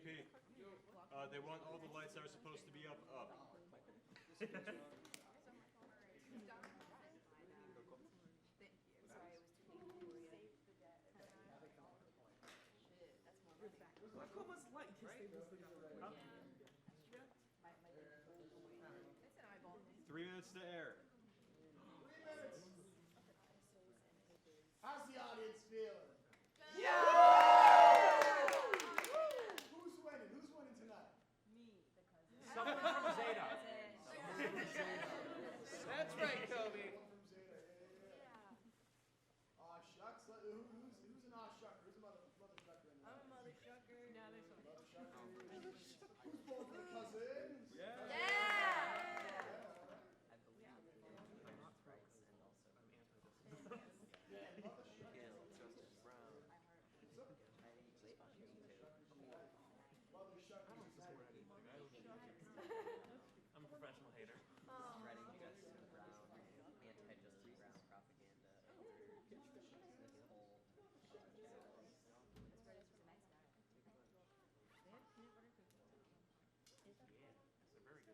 JP. They want all the lights that are supposed to be up. Thank you. Sorry, I was too late for you. Shit, that's more money. Glaucoma's light, right? Huh? It's an eyeball. 3 minutes to air. 3 minutes. How's the audience feeling? Yeah! Who's winning? Who's winning tonight? Me. Someone from Zeta. That's right, Kobe. From Zeta. Yeah. Aw shucks. Who's an aw shucker? Who's a mother shucker in there? I'm a mother shucker. Yeah, there's some. Mother shucker. Who's both the cousins? Yeah! I'm a professional hater. Spreading Justice Brown, anti-Justice Brown propaganda over this whole Yeah, so very good.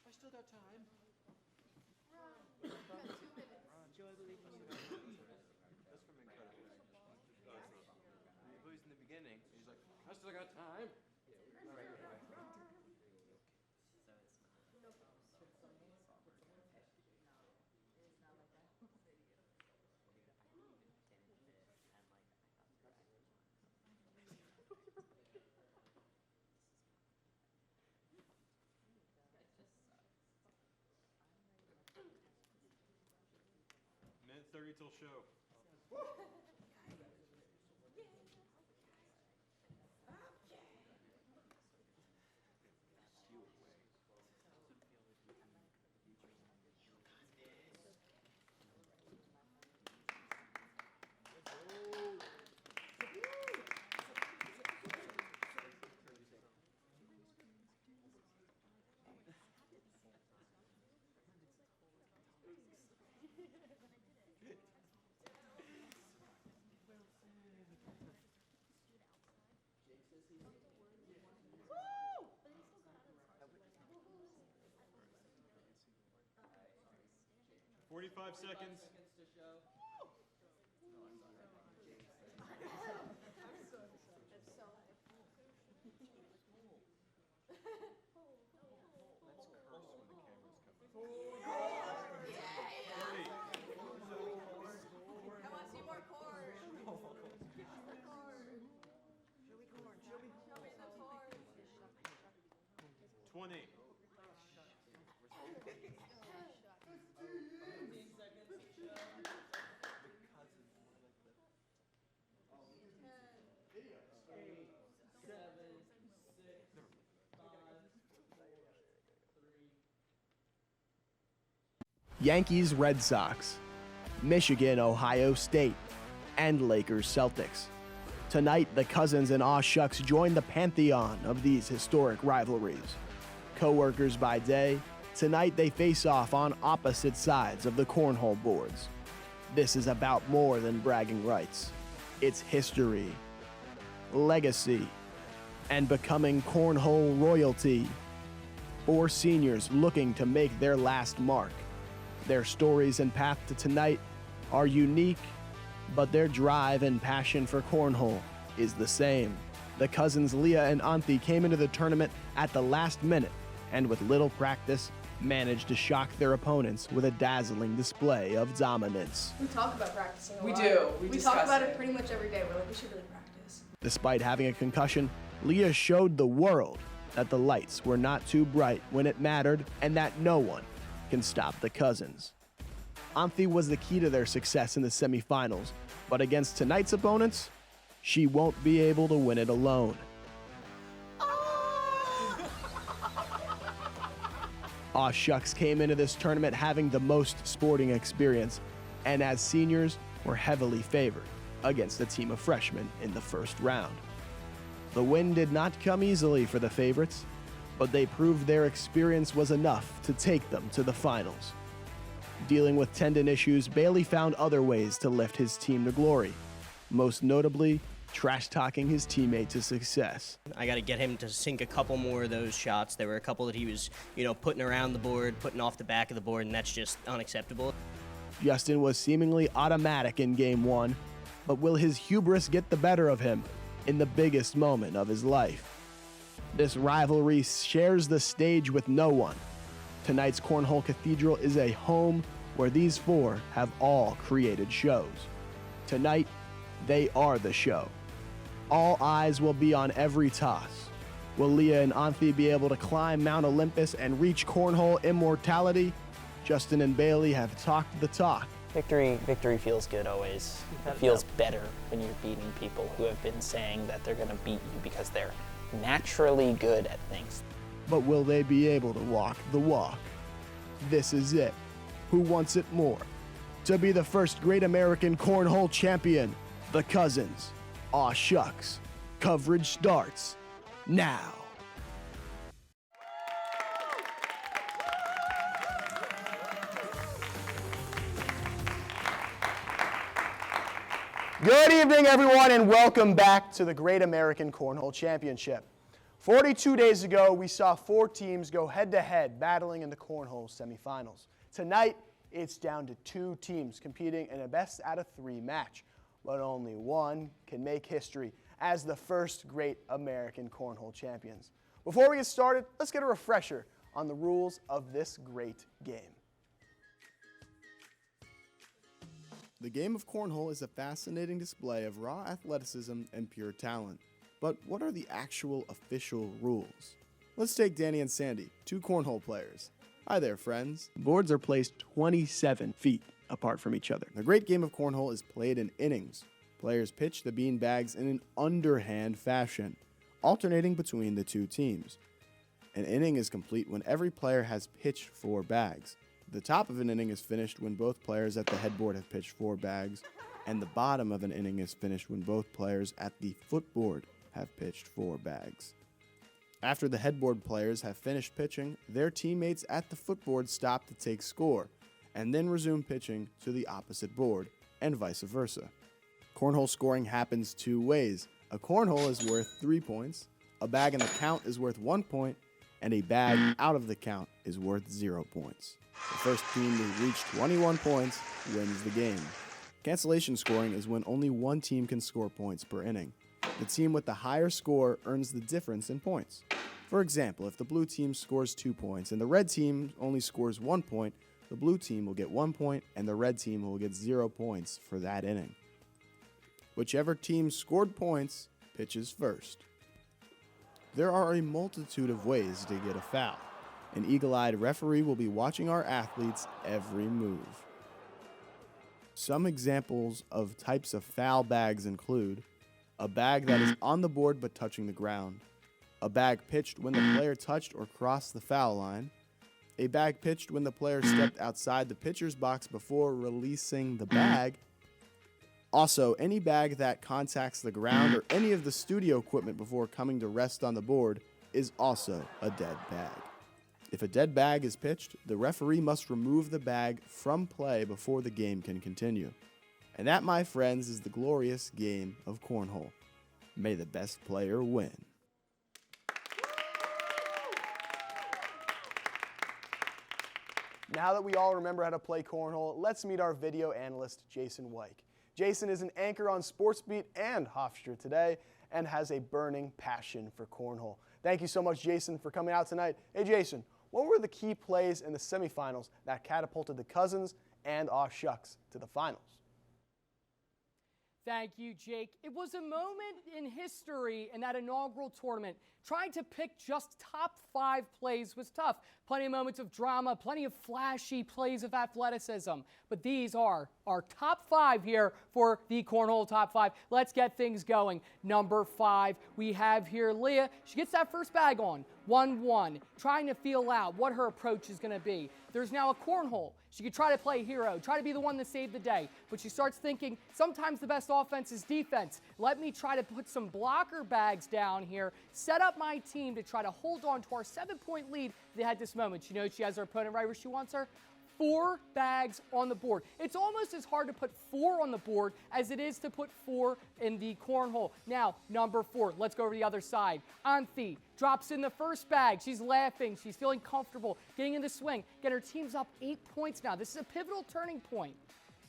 I still got time. Joe, I believe in you. That's from Incredibles. He's in the beginning. He's like, I still got time. So it's Minute 30 till show. – 45 seconds. to show. I want to see more corn. Show me the corn. 20. 15 seconds to show. Video. 8, 7, 6, 5, 4, 3. Yankees, Red Sox, Michigan, Ohio State, and Lakers, Celtics. Tonight, the Cousins and Aw Shucks join the pantheon of these historic rivalries. Co-workers by day, tonight they face off on opposite sides of the cornhole boards. This is about more than bragging rights. It's history, legacy, and becoming cornhole royalty. 4 seniors looking to make their last mark. Their stories and path to tonight are unique, but their drive and passion for cornhole is the same. The cousins Leah and Anthi came into the tournament at the last minute and with little practice managed to shock their opponents with a dazzling display of dominance. We talk about practicing a We lot. do. We talk discuss about it. it pretty much every day. We're like, we should really practice. Despite having a concussion, Leah showed the world that the lights were not too bright when it mattered and that no one can stop the cousins. Anthi was the key to their success in the semifinals, but against tonight's opponents, she won't be able to win it alone. Aw Shucks came into this tournament having the most sporting experience, and as seniors were heavily favored against a team of freshmen in the first round. The win did not come easily for the favorites, but they proved their experience was enough to take them to the finals. Dealing with tendon issues, Bailey found other ways to lift his team to glory, most notably trash-talking his teammate to success. I got to get him to sink a couple more of those shots. There were a couple that he was, putting around the board, putting off the back of the board, and that's just unacceptable. Justin was seemingly automatic in Game 1, but will his hubris get the better of him in the biggest moment of his life? This rivalry shares the stage with no one. Tonight's Cornhole Cathedral is a home where these four have all created shows. Tonight, they are the show. All eyes will be on every toss. Will Leah and Anthi be able to climb Mount Olympus and reach Cornhole immortality? Justin and Bailey have talked the talk. Victory feels good always. It feels better when you're beating people who have been saying that they're going to beat you because they're naturally good at things. But will they be able to walk the walk? This is it. Who wants it more? To be the first Great American Cornhole champion, the Cousins. Aw shucks. Coverage starts now. Good evening, everyone, and welcome back to the Great American Cornhole Championship. 42 days ago, we saw 4 teams go head-to-head battling in the Cornhole semifinals. Tonight, it's down to 2 teams competing in a best-out-of-3 match, but only one can make history as the first Great American Cornhole champions. Before we get started, let's get a refresher on the rules of this great game. The game of Cornhole is a fascinating display of raw athleticism and pure talent. But what are the actual official rules? Let's take Danny and Sandy, 2 Cornhole players. Hi there, friends. Boards are placed 27 feet apart from each other. The great game of Cornhole is played in innings. Players pitch the bean bags in an underhand fashion, alternating between the 2 teams. An inning is complete when every player has pitched 4 bags. The top of an inning is finished when both players at the headboard have pitched 4 bags, and the bottom of an inning is finished when both players at the footboard have pitched 4 bags. After the headboard players have finished pitching, their teammates at the footboard stop to take score, and then resume pitching to the opposite board, and vice versa. Cornhole scoring happens 2 ways. A cornhole is worth 3 points, a bag in the count is worth 1 point, and a bag out of the count is worth 0 points. The first team to reach 21 points wins the game. Cancellation scoring is when only one team can score points per inning. The team with the higher score earns the difference in points. For example, if the blue team scores 2 points and the red team only scores 1 point, the blue team will get 1 point and the red team will get 0 points for that inning. Whichever team scored points pitches first. There are a multitude of ways to get a foul. An eagle-eyed referee will be watching our athletes' every move. Some examples of types of foul bags include a bag that is on the board but touching the ground, a bag pitched when the player touched or crossed the foul line, a bag pitched when the player stepped outside the pitcher's box before releasing the bag. Also, any bag that contacts the ground or any of the studio equipment before coming to rest on the board is also a dead bag. If a dead bag is pitched, the referee must remove the bag from play before the game can continue. And that, my friends, is the glorious game of Cornhole. May the best player win. Now that we all remember how to play Cornhole, let's meet our video analyst, Jason Wyke. Jason is an anchor on Sportsbeat and Hofstra Today and has a burning passion for Cornhole. Thank you so much, Jason, for coming out tonight. Hey, Jason, what were the key plays in the semifinals that catapulted the Cousins and Aw Shucks to the finals? Thank you, Jake. It was a moment in history in that inaugural tournament. Trying to pick just top 5 plays was tough. Plenty of moments of drama, plenty of flashy plays of athleticism. But these are our top 5 here for the Cornhole top 5. Let's get things going. Number 5, we have here Leah. She gets that first bag on. 1-1, trying to feel out what her approach is going to be. there's now a cornhole. She could try to play hero, try to be the one to save the day. But she starts thinking, sometimes the best offense is defense. Let me try to put some blocker bags down here, set up my team to try to hold on to our 7-point lead they had this moment. She knows she has her opponent right where she wants her. 4 bags on the board. It's almost as hard to put 4 on the board as it is to put 4 in the cornhole. Now, number 4, let's go over to the other side. Anthi drops in the first bag. She's laughing. She's feeling comfortable, getting in the swing. Again, her team's up 8 points now. This is a pivotal turning point.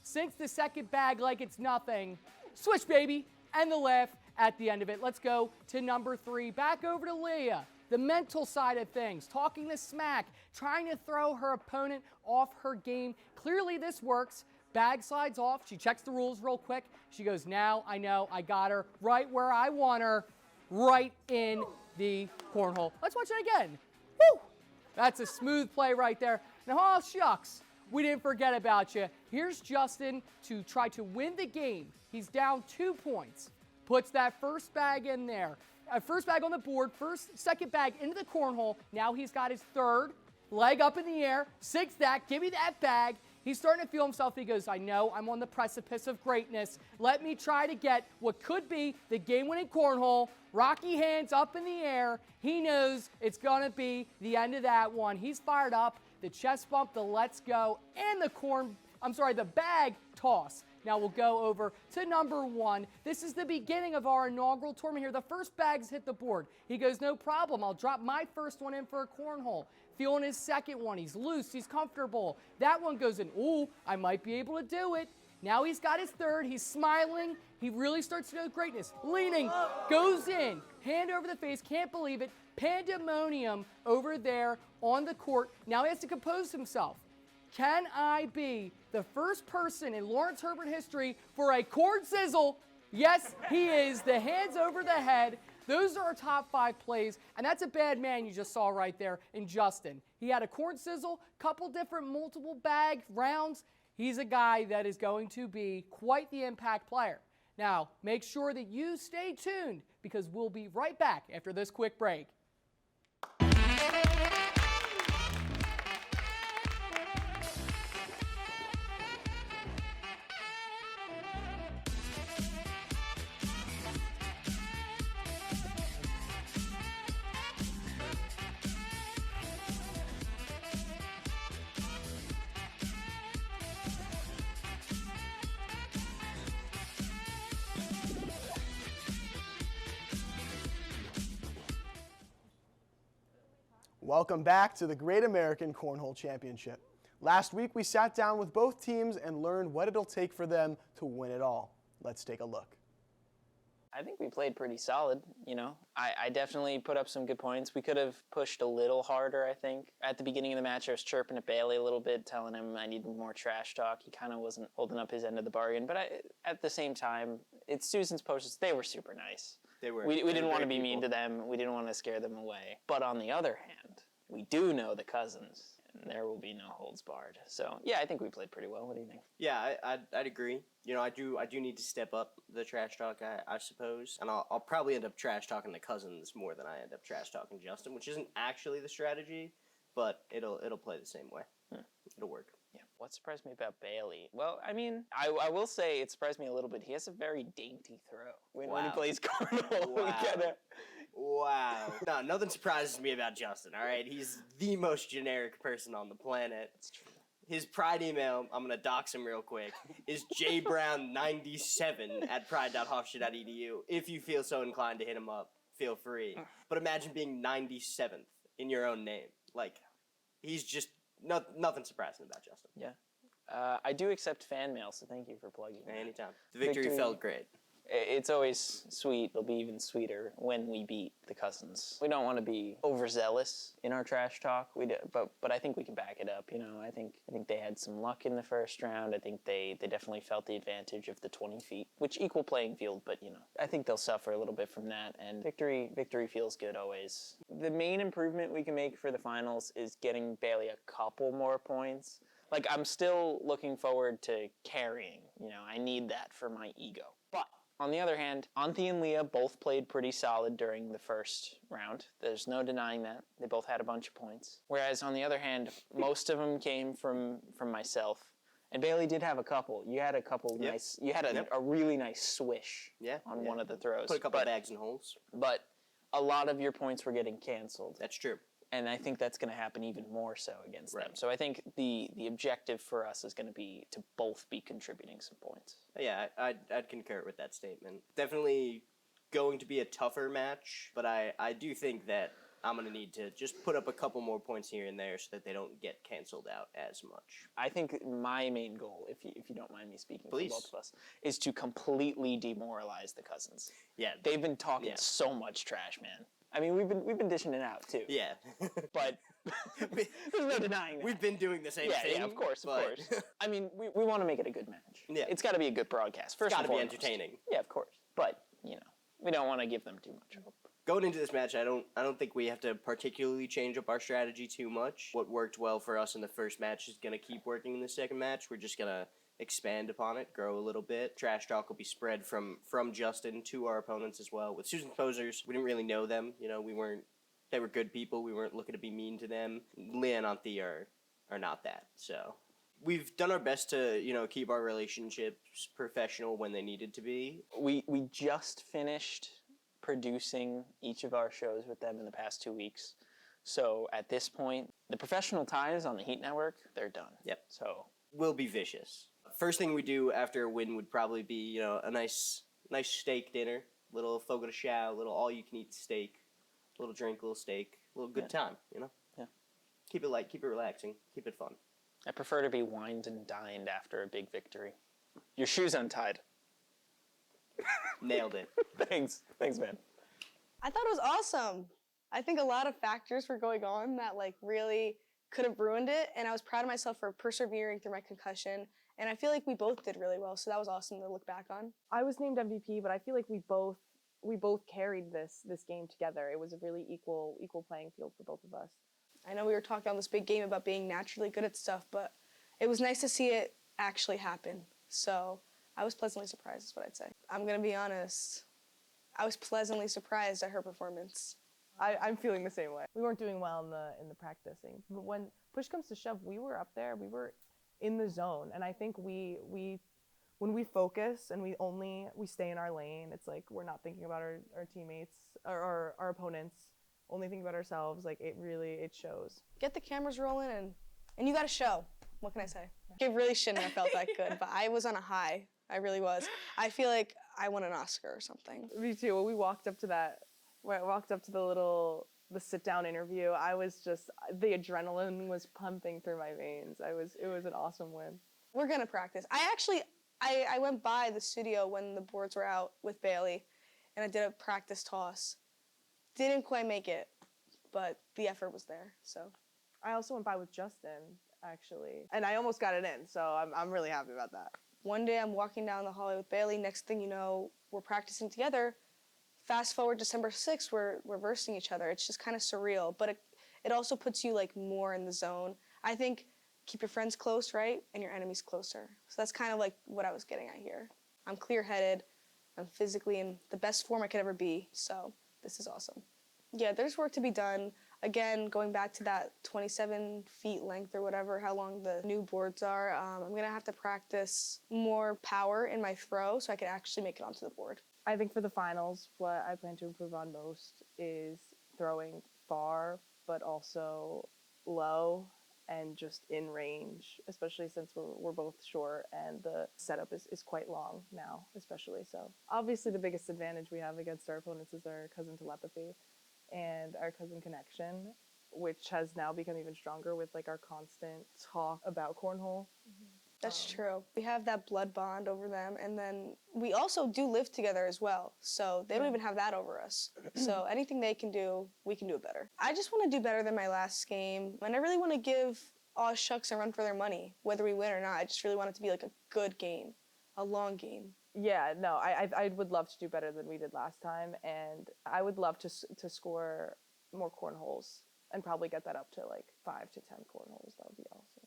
Sinks the second bag like it's nothing. Swish, baby, and the laugh at the end of it. Let's go to number 3. Back over to Leah. The mental side of things, talking the smack, trying to throw her opponent off her game. Clearly this works. Bag slides off. She checks the rules real quick. She goes, now I know I got her right where I want her, right in the cornhole. Let's watch it again. Woo! That's a smooth play right there. Now, oh, shucks, we didn't forget about you. Here's Justin to try to win the game. He's down 2 points. Puts that first bag in there. First bag on the board, second bag into the cornhole. Now he's got his third leg up in the air. Sinks that, give me that bag. He's starting to feel himself. He goes, I know I'm on the precipice of greatness. Let me try to get what could be the game-winning cornhole. Rocky hands up in the air. He knows it's going to be the end of that one. He's fired up. The chest bump, the let's go, and the bag toss. Now we'll go over to number 1. This is the beginning of our inaugural tournament here. The first bags hit the board. He goes, no problem. I'll drop my first one in for a cornhole. Feeling his second one. He's loose. He's comfortable. That one goes in. Ooh, I might be able to do it. Now he's got his third. He's smiling. He really starts to know greatness. Leaning. Goes in. Hand over the face. Can't believe it. Pandemonium over there on the court. Now he has to compose himself. Can I be the first person in Lawrence Herbert history for a corn sizzle? Yes, he is. The hands over the head. Those are our top 5 plays, and that's a bad man you just saw right there in Justin. He had a corn sizzle, couple different multiple bag rounds. He's a guy that is going to be quite the impact player. Now, make sure that you stay tuned because we'll be right back after this quick break. Welcome back to the Great American Cornhole Championship. Last week we sat down with both teams and learned what it'll take for them to win it all. Let's take a look. I think we played pretty solid, you know. I definitely put up some good points. We could have pushed a little harder, I think. At the beginning of the match, I was chirping at Bailey a little bit, telling him I needed more trash talk. He kind of wasn't holding up his end of the bargain. But at the same time, it's Susan's posts. They were super nice. They were. We didn't want to be mean to them. We didn't want to scare them away. But on the other hand, we do know the cousins, and there will be no holds barred. So, yeah, I think we played pretty well. What do you think? Yeah, I'd agree. You know, I do need to step up the trash talk, I suppose. And I'll probably end up trash talking the cousins more than I end up trash talking Justin, which isn't actually the strategy, but it'll play the same way. It'll work. Yeah. What surprised me about Bailey? Well, I mean, I will say it surprised me a little bit. He has a very dainty throw when he plays cornhole. Wow. Wow. No, nothing surprises me about Justin, all right? He's the most generic person on the planet. That's true. His Pride email, I'm going to dox him real quick, is jbrown97 at pride.hofstra.edu. If you feel so inclined to hit him up, feel free. But imagine being 97th in your own name. Like, he's just nothing surprising about Justin. Yeah. I do accept fan mail, so thank you for plugging that. Anytime. The victory felt great. It's always sweet. It'll be even sweeter when we beat the cousins. We don't want to be overzealous in our trash talk. But I think we can back it up. You know, I think they had some luck in the first round. I think they definitely felt the advantage of the 20 feet, which equal playing field. But you know, I think they'll suffer a little bit from that. And victory feels good always. The main improvement we can make for the finals is getting Bailey a couple more points. Like, I'm still looking forward to carrying. You know, I need that for my ego. But On the other hand, Anthi and Leah both played pretty solid during the first round. There's no denying that. They both had a bunch of points. Whereas on the other hand, most of them came from myself. And Bailey did have a couple. You had a couple nice. You had a really nice swish on one of the throws. Put a couple bags in holes. But a lot of your points were getting canceled. That's true. And I think that's going to happen even more so against them. So I think the objective for us is going to be to both be contributing some points. Yeah, I'd concur with that statement. Definitely going to be a tougher match, but I do think that I'm going to need to just put up a couple more points here and there so that they don't get canceled out as much. I think my main goal, if you don't mind me speaking Please. for both of us, is to completely demoralize the Cousins. Yeah. They've been talking so much trash, man. I mean, we've been dishing it out too. Yeah. But there's no denying that. We've been doing the same thing. Yeah, of course. I mean, we want to make it a good match. Yeah. It's got to be a good broadcast. First, It's got to be foremost. entertaining. Yeah, of course. But, we don't want to give them too much hope. Going into this match, I don't think we have to particularly change up our strategy too much. What worked well for us in the first match is going to keep working in the second match. We're just going to expand upon it, grow a little bit. Trash talk will be spread from Justin to our opponents as well. With Susan's posers, we didn't really know them. They were good people. We weren't looking to be mean to them. Leah and Anthi are not that. So we've done our best to, keep our relationships professional when they needed to be. We just finished producing each of our shows with them in the past 2 weeks. So at this point, the professional ties on the Heat Network, they're done. Yep. So we'll be vicious. First thing we do after a win would probably be, a nice steak dinner, little fogo de chao, little all-you-can-eat steak, little drink, little steak, a little good time, Yeah. Keep it light, keep it relaxing, keep it fun. I prefer to be wined and dined after a big victory. Your shoes untied. Nailed it. Thanks, man. I thought it was awesome. I think a lot of factors were going on that really could have ruined it, and I was proud of myself for persevering through my concussion. And I feel like we both did really well, so that was awesome to look back on. I was named MVP, but I feel like we both carried this game together. It was a really equal playing field for both of us. I know we were talking on this big game about being naturally good at stuff, but it was nice to see it actually happen. So I was pleasantly surprised, is what I'd say. I'm gonna be honest. I was pleasantly surprised at her performance. I'm feeling the same way. We weren't doing well in the practicing, but when push comes to shove, we were up there. We were in the zone, and I think when we focus and we stay in our lane, it's like we're not thinking about our teammates or our opponents, only thinking about ourselves. Like it shows. Get the cameras rolling and you got a show. What can I say? It really shouldn't have felt that good, but I was on a high. I really was. I feel like I won an Oscar or something. Me too. When we walked up to the sit-down interview, I was just, the adrenaline was pumping through my veins. It was an awesome win. We're gonna practice. I went by the studio when the boards were out with Bailey, and I did a practice toss. Didn't quite make it, but the effort was there. So, I also went by with Justin, actually, and I almost got it in. So I'm really happy about that. One day I'm walking down the hallway with Bailey. Next thing you know, we're practicing together. Fast forward December 6th, we're versing each other. It's just kind of surreal, but it also puts you more in the zone. I think keep your friends close, right? And your enemies closer. So that's kind of what I was getting at here. I'm clear-headed. I'm physically in the best form I could ever be. So this is awesome. Yeah, there's work to be done. Again, going back to that 27 feet length or whatever, how long the new boards are, I'm going to have to practice more power in my throw so I can actually make it onto the board. I think for the finals, what I plan to improve on most is throwing far, but also low and just in range, especially since we're both short and the setup is quite long now, especially. So obviously the biggest advantage we have against our opponents is our cousin telepathy and our cousin connection, which has now become even stronger with our constant talk about cornhole. That's true. We have that blood bond over them, and then we also do live together as well, so they don't even have that over us. So anything they can do, we can do it better. I just want to do better than my last game, and I really want to give Aw Shucks a run for their money, whether we win or not. I just really want it to be a good game, a long game. Yeah, no, I would love to do better than we did last time, and I would love to score more cornholes and probably get that up to 5 to 10 cornholes. That would be awesome.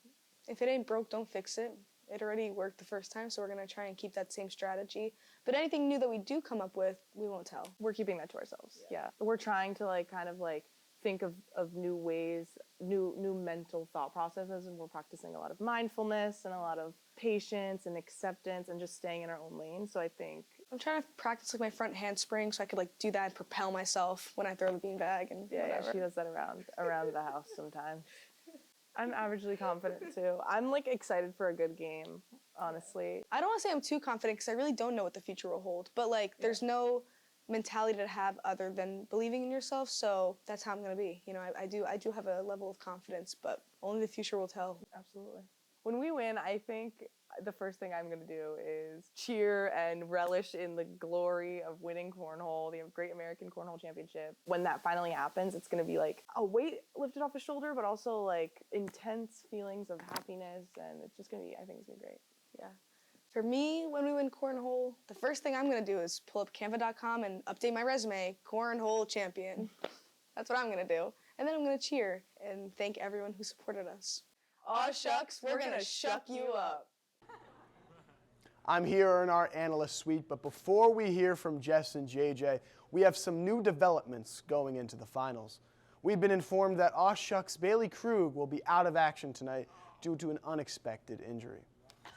If it ain't broke, don't fix it. it already worked the first time, so we're going to try and keep that same strategy. But anything new that we do come up with, we won't tell. We're keeping that to ourselves. Yeah. We're trying to like kind of like think of new ways, new mental thought processes, and we're practicing a lot of mindfulness and a lot of patience and acceptance and just staying in our own lane. So I think I'm trying to practice like my front handspring so I could like do that and propel myself when I throw the beanbag and whatever. she does that around the house sometimes. I'm averagely confident too. I'm like excited for a good game, honestly. I don't want to say I'm too confident because I really don't know what the future will hold. But like, there's no mentality to have other than believing in yourself. So that's how I'm gonna be. You know, I do have a level of confidence, but only the future will tell. Absolutely. When we win, I think the first thing I'm going to do is cheer and relish in the glory of winning Cornhole, the Great American Cornhole Championship. When that finally happens, it's going to be like a weight lifted off the shoulder, but also like intense feelings of happiness, and it's just going to be, I think it's going to be great. Yeah. For me, when we win Cornhole, the first thing I'm going to do is pull up canva.com and update my resume, Cornhole champion. That's what I'm going to do. And then I'm going to cheer and thank everyone who supported us. Aw shucks, we're going to shuck you up. I'm here in our analyst suite, but before we hear from Jess and JJ, we have some new developments going into the finals. We've been informed that Aw Shucks Bailey Krug will be out of action tonight due to an unexpected injury.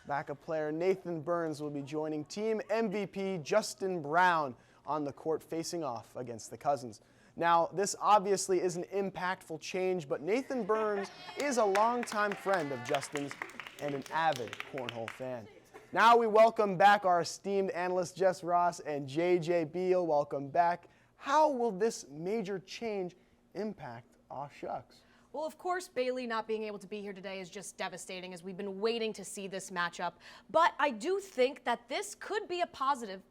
Backup player Nathan Burns will be joining team MVP Justin Brown on the court facing off against the Cousins. Now, this obviously is an impactful change, but Nathan Burns is a longtime friend of Justin's and an avid Cornhole fan. Now we welcome back our esteemed analysts Jess Ross and JJ Beal. Welcome back. How will this major change impact Aw Shucks? Well, of course, Bailey not being able to be here today is just devastating, as we've been waiting to see this matchup. But I do think that this could be a positive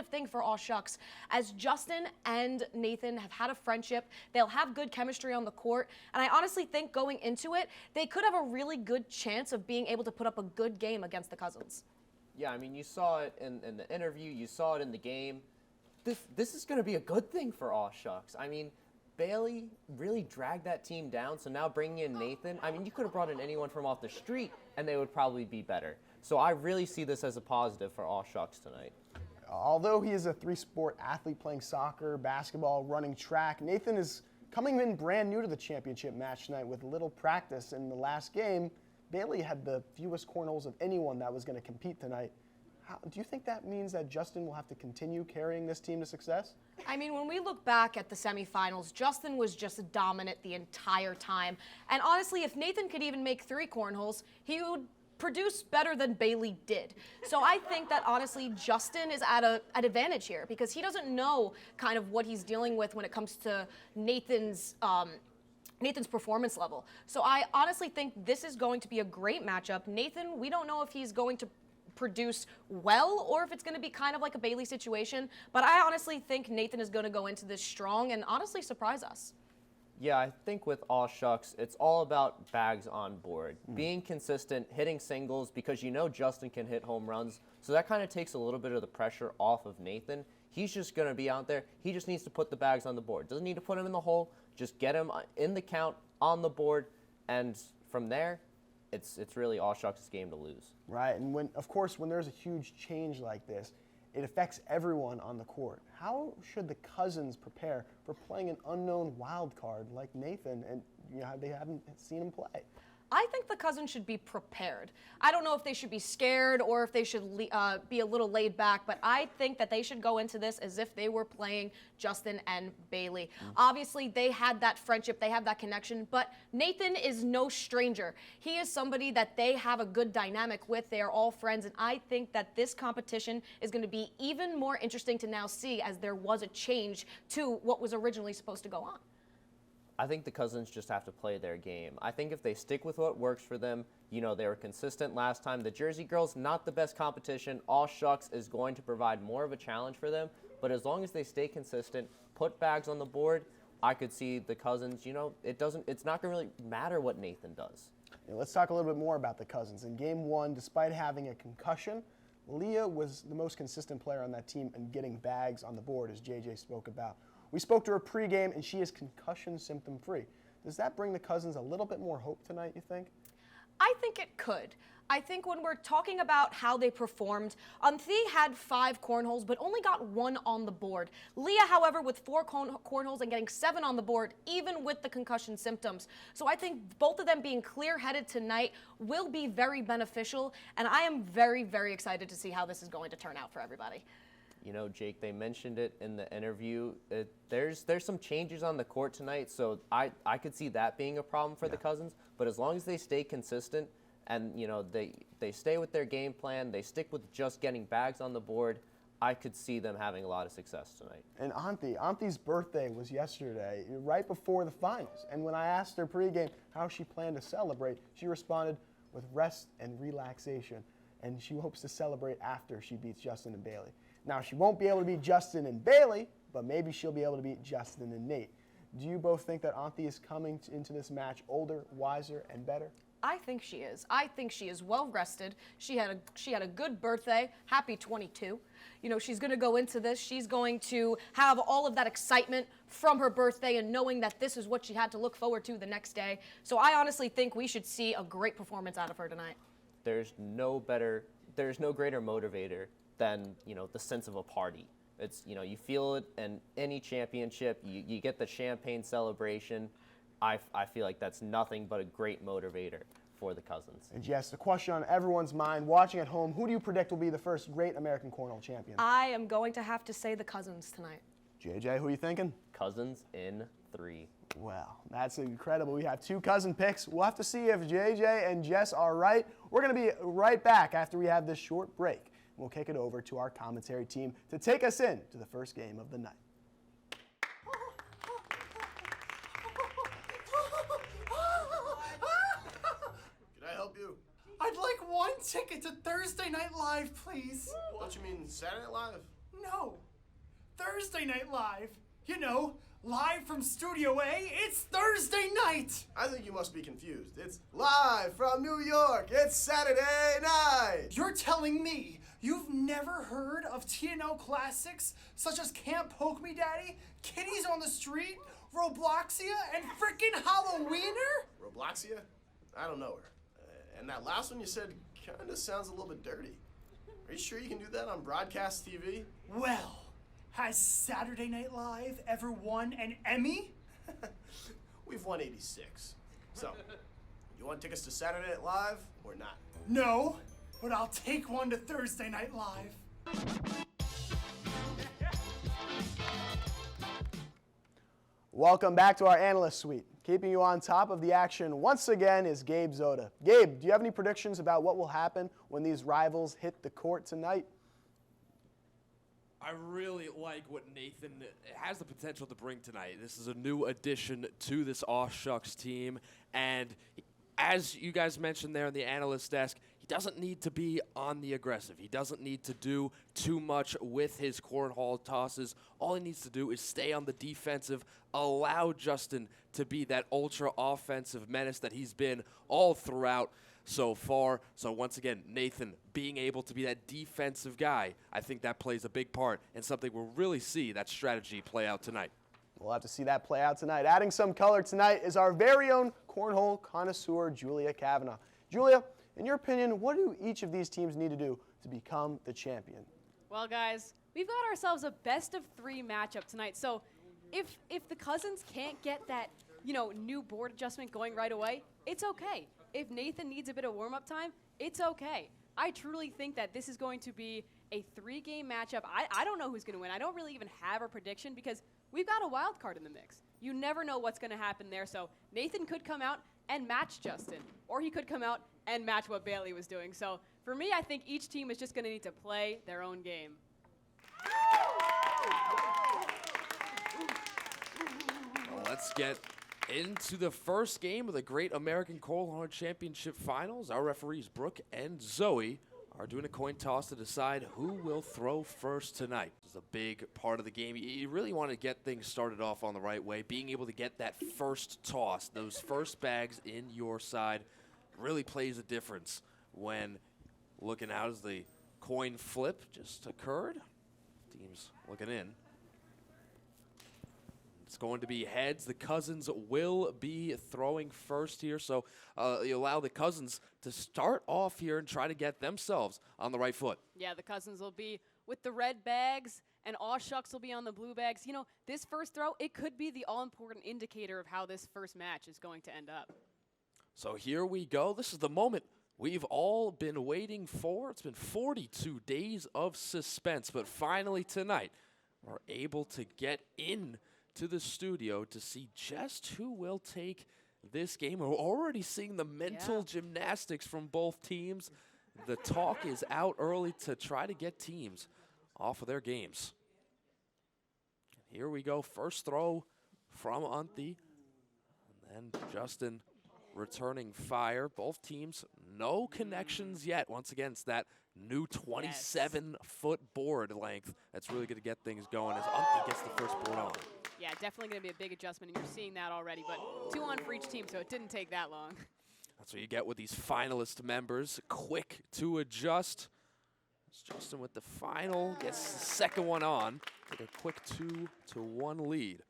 thing for Aw Shucks, as Justin and Nathan have had a friendship. They'll have good chemistry on the court, and I honestly think going into it, they could have a really good chance of being able to put up a good game against the Cousins. Yeah, I mean, you saw it in the interview, you saw it in the game. This is going to be a good thing for Aw Shucks. I mean, Bailey really dragged that team down, so now bringing in Nathan, I mean, you could have brought in anyone from off the street, and they would probably be better. So I really see this as a positive for Aw Shucks tonight. Although he is a three-sport athlete playing soccer, basketball, running track, Nathan is coming in brand new to the championship match tonight with little practice. In the last game, Bailey had the fewest cornholes of anyone that was going to compete tonight. Do you think that means that Justin will have to continue carrying this team to success? I mean, when we look back at the semifinals, Justin was just dominant the entire time. And honestly, if Nathan could even make 3 cornholes, he would produce better than Bailey did. So I think that honestly, Justin is at an advantage here because he doesn't know kind of what he's dealing with when it comes to Nathan's performance level. So I honestly think this is going to be a great matchup. Nathan, we don't know if he's going to produce well or if it's going to be kind of like a Bailey situation, but I honestly think Nathan is going to go into this strong and honestly surprise us. Yeah, I think with Aw Shucks, it's all about bags on board. Being consistent, hitting singles, because you know Justin can hit home runs, so that kind of takes a little bit of the pressure off of Nathan. He's just going to be out there. He just needs to put the bags on the board. Doesn't need to put them in the hole. Just get him in the count, on the board, and from there, it's really Aw Shucks' game to lose. Right, and when there's a huge change like this, it affects everyone on the court. How should the Cousins prepare for playing an unknown wild card like Nathan, and they haven't seen him play? I think the Cousins should be prepared. I don't know if they should be scared or if they should be a little laid back, but I think that they should go into this as if they were playing Justin and Bailey. Obviously, they had that friendship, they have that connection, but Nathan is no stranger. He is somebody that they have a good dynamic with. They are all friends, and I think that this competition is going to be even more interesting to now see as there was a change to what was originally supposed to go on. I think the Cousins just have to play their game. I think if they stick with what works for them, they were consistent last time. The Jersey girls, not the best competition. Aw Shucks is going to provide more of a challenge for them. But as long as they stay consistent, put bags on the board, I could see the Cousins, it's not going to really matter what Nathan does. Let's talk a little bit more about the Cousins. In game 1, despite having a concussion, Leah was the most consistent player on that team and getting bags on the board, as JJ spoke about. We spoke to her pregame, and she is concussion symptom-free. Does that bring the Cousins a little bit more hope tonight, you think? I think it could. I think when we're talking about how they performed, Thea had 5 cornholes, but only got 1 on the board. Leah, however, with 4 cornholes and getting 7 on the board, even with the concussion symptoms. So I think both of them being clear-headed tonight will be very beneficial, and I am very, very excited to see how this is going to turn out for everybody. You know, Jake, they mentioned it in the interview. There's some changes on the court tonight, so I could see that being a problem for the Cousins. But as long as they stay consistent and, you know, they stay with their game plan, they stick with just getting bags on the board, I could see them having a lot of success tonight. And Auntie's birthday was yesterday, right before the finals. And when I asked her pregame how she planned to celebrate, she responded with rest and relaxation. And she hopes to celebrate after she beats Justin and Bailey. Now, she won't be able to beat Justin and Bailey, but maybe she'll be able to beat Justin and Nate. Do you both think that Auntie is coming into this match older, wiser, and better? I think she is. I think she is well rested. She had a good birthday. Happy 22. You know, she's going to go into this. She's going to have all of that excitement from her birthday and knowing that this is what she had to look forward to the next day. So I honestly think we should see a great performance out of her tonight. There's no greater motivator than, you know, the sense of a party. It's, you know, you feel it in any championship. You get the champagne celebration. I feel like that's nothing but a great motivator for the Cousins. And yes, the question on everyone's mind watching at home, who do you predict will be the first great American Cornhole champion? I am going to have to say the Cousins tonight. JJ, who are you thinking? Cousins in 3. Well, that's incredible. We have 2 cousin picks. We'll have to see if JJ and Jess are right. We're going to be right back after we have this short break. We'll kick it over to our commentary team to take us in to the first game of the night. Can I help you? I'd like 1 ticket to Thursday Night Live, please. Don't you mean Saturday Night Live? No. Thursday Night Live. You know, live from Studio A. It's Thursday night. I think you must be confused. It's live from New York. It's Saturday night. You're telling me you've never heard of TNL classics such as Can't Poke Me Daddy, Kitties on the Street, Robloxia, and frickin' Halloweener? Robloxia? I don't know her. And that last one you said kinda sounds a little bit dirty. Are you sure you can do that on broadcast TV? Well, has Saturday Night Live ever won an Emmy? We've won 86. So, you want tickets to Saturday Night Live or not? No, but I'll take one to Thursday Night Live. Welcome back to our analyst suite. Keeping you on top of the action once again is Gabe Zoda. Gabe, do you have any predictions about what will happen when these rivals hit the court tonight? I really like what Nathan has the potential to bring tonight. This is a new addition to this Aw Shucks team, and as you guys mentioned there on the analyst desk, he doesn't need to be on the aggressive. He doesn't need to do too much with his cornhole tosses. All he needs to do is stay on the defensive, allow Justin to be that ultra offensive menace that he's been all throughout so far. So once again, Nathan being able to be that defensive guy, I think that plays a big part and something we'll really see that strategy play out tonight. We'll have to see that play out tonight. Adding some color tonight is our very own cornhole connoisseur, Julia Kavanaugh. Julia, in your opinion, what do each of these teams need to do to become the champion? Well, guys, we've got ourselves a best-of-3 matchup tonight. So if the Cousins can't get that, new board adjustment going right away, it's okay. If Nathan needs a bit of warm-up time, it's okay. I truly think that this is going to be a 3-game matchup. I don't know who's going to win. I don't really even have a prediction because we've got a wild card in the mix. You never know what's going to happen there. So Nathan could come out and match Justin, or he could come out and match what Bailey was doing. So for me, I think each team is just going to need to play their own game. Well, let's get into the first game of the Great American Cornhole Championship Finals. Our referees, Brooke and Zoe, are doing a coin toss to decide who will throw first tonight. This is a big part of the game. You really want to get things started off on the right way. Being able to get that first toss, those first bags in your side, really plays a difference when looking out as the coin flip just occurred. Teams looking in. It's going to be heads. The Cousins will be throwing first here, so you allow the Cousins to start off here and try to get themselves on the right foot. Yeah, the Cousins will be with the red bags, and Aw Shucks will be on the blue bags. You know, this first throw, it could be the all-important indicator of how this first match is going to end up. So here we go. This is the moment we've all been waiting for. It's been 42 days of suspense, but finally tonight, we're able to get in to the studio to see just who will take this game. We're already seeing the mental gymnastics from both teams. The talk is out early to try to get teams off of their games. Here we go, first throw from Unthi, and then Justin returning fire. Both teams, no connections yet. Once again, it's that new 27-foot board length that's really going to get things going as Unthi gets the first board on. Yeah, definitely going to be a big adjustment, and you're seeing that already, but 2 on for each team, so it didn't take that long. That's what you get with these finalist members, quick to adjust. As Justin with the final, gets the second one on, take a quick 2-1 lead.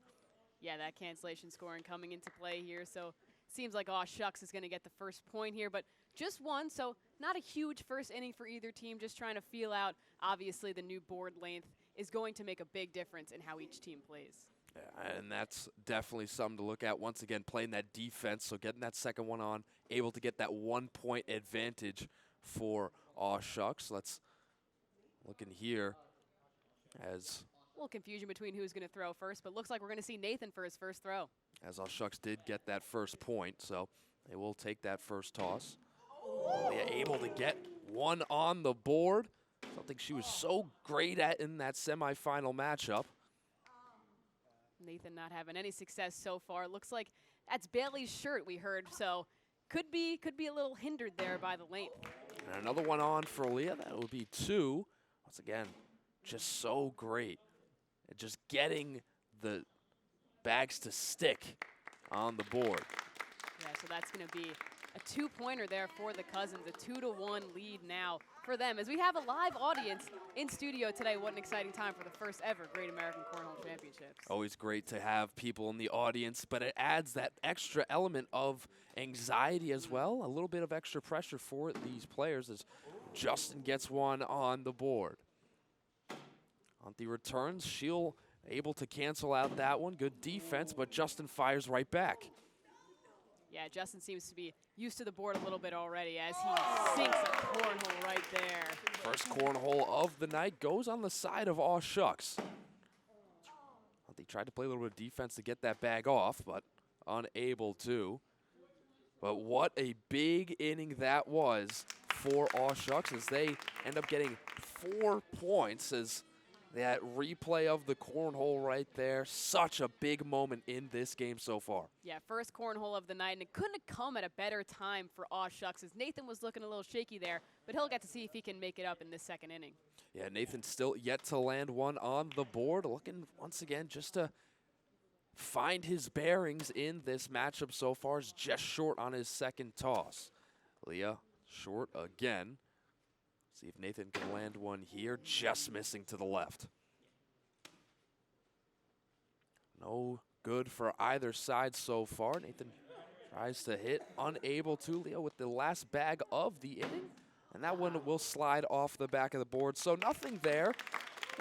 Yeah, that cancellation scoring coming into play here, so seems like Aw Shucks is going to get the first point here, but just one, so not a huge first inning for either team, just trying to feel out. Obviously, the new board length is going to make a big difference in how each team plays. Yeah, and that's definitely something to look at. Once again, playing that defense, so getting that second one on, able to get that 1-point advantage for Aw Shucks. Let's look in here as A little confusion between who's going to throw first, but looks like we're going to see Nathan for his first throw. as Aw Shucks did get that first point, so they will take that first toss. They're able to get one on the board, something she was so great at in that semifinal matchup. Nathan not having any success so far. Looks like that's Bailey's shirt we heard, so could be a little hindered there by the length. And another one on for Leah. That would be 2. Once again, just so great at just getting the bags to stick on the board. Yeah, so that's going to be a 2-pointer there for the Cousins, a 2-1 lead now for them. As we have a live audience in studio today, what an exciting time for the first ever Great American Cornhole Championships. Always great to have people in the audience, but it adds that extra element of anxiety as well, a little bit of extra pressure for these players as Justin gets one on the board. On the returns, She'll able to cancel out that one. Good defense, but Justin fires right back. Yeah, Justin seems to be used to the board a little bit already as he sinks a cornhole right there. First cornhole of the night goes on the side of Aw Shucks. They tried to play a little bit of defense to get that bag off, but unable to. But what a big inning that was for Aw Shucks as they end up getting 4 points as that replay of the cornhole right there. Such a big moment in this game so far. Yeah, first cornhole of the night, and it couldn't have come at a better time for Aw Shucks as Nathan was looking a little shaky there, but he'll get to see if he can make it up in this second inning. Yeah, Nathan still yet to land one on the board, looking once again just to find his bearings in this matchup so far. Is just short on his second toss. Leah short again. See if Nathan can land one here, just missing to the left. No good for either side so far. Nathan tries to hit, unable to. Leah with the last bag of the inning, and that one will slide off the back of the board. So nothing there.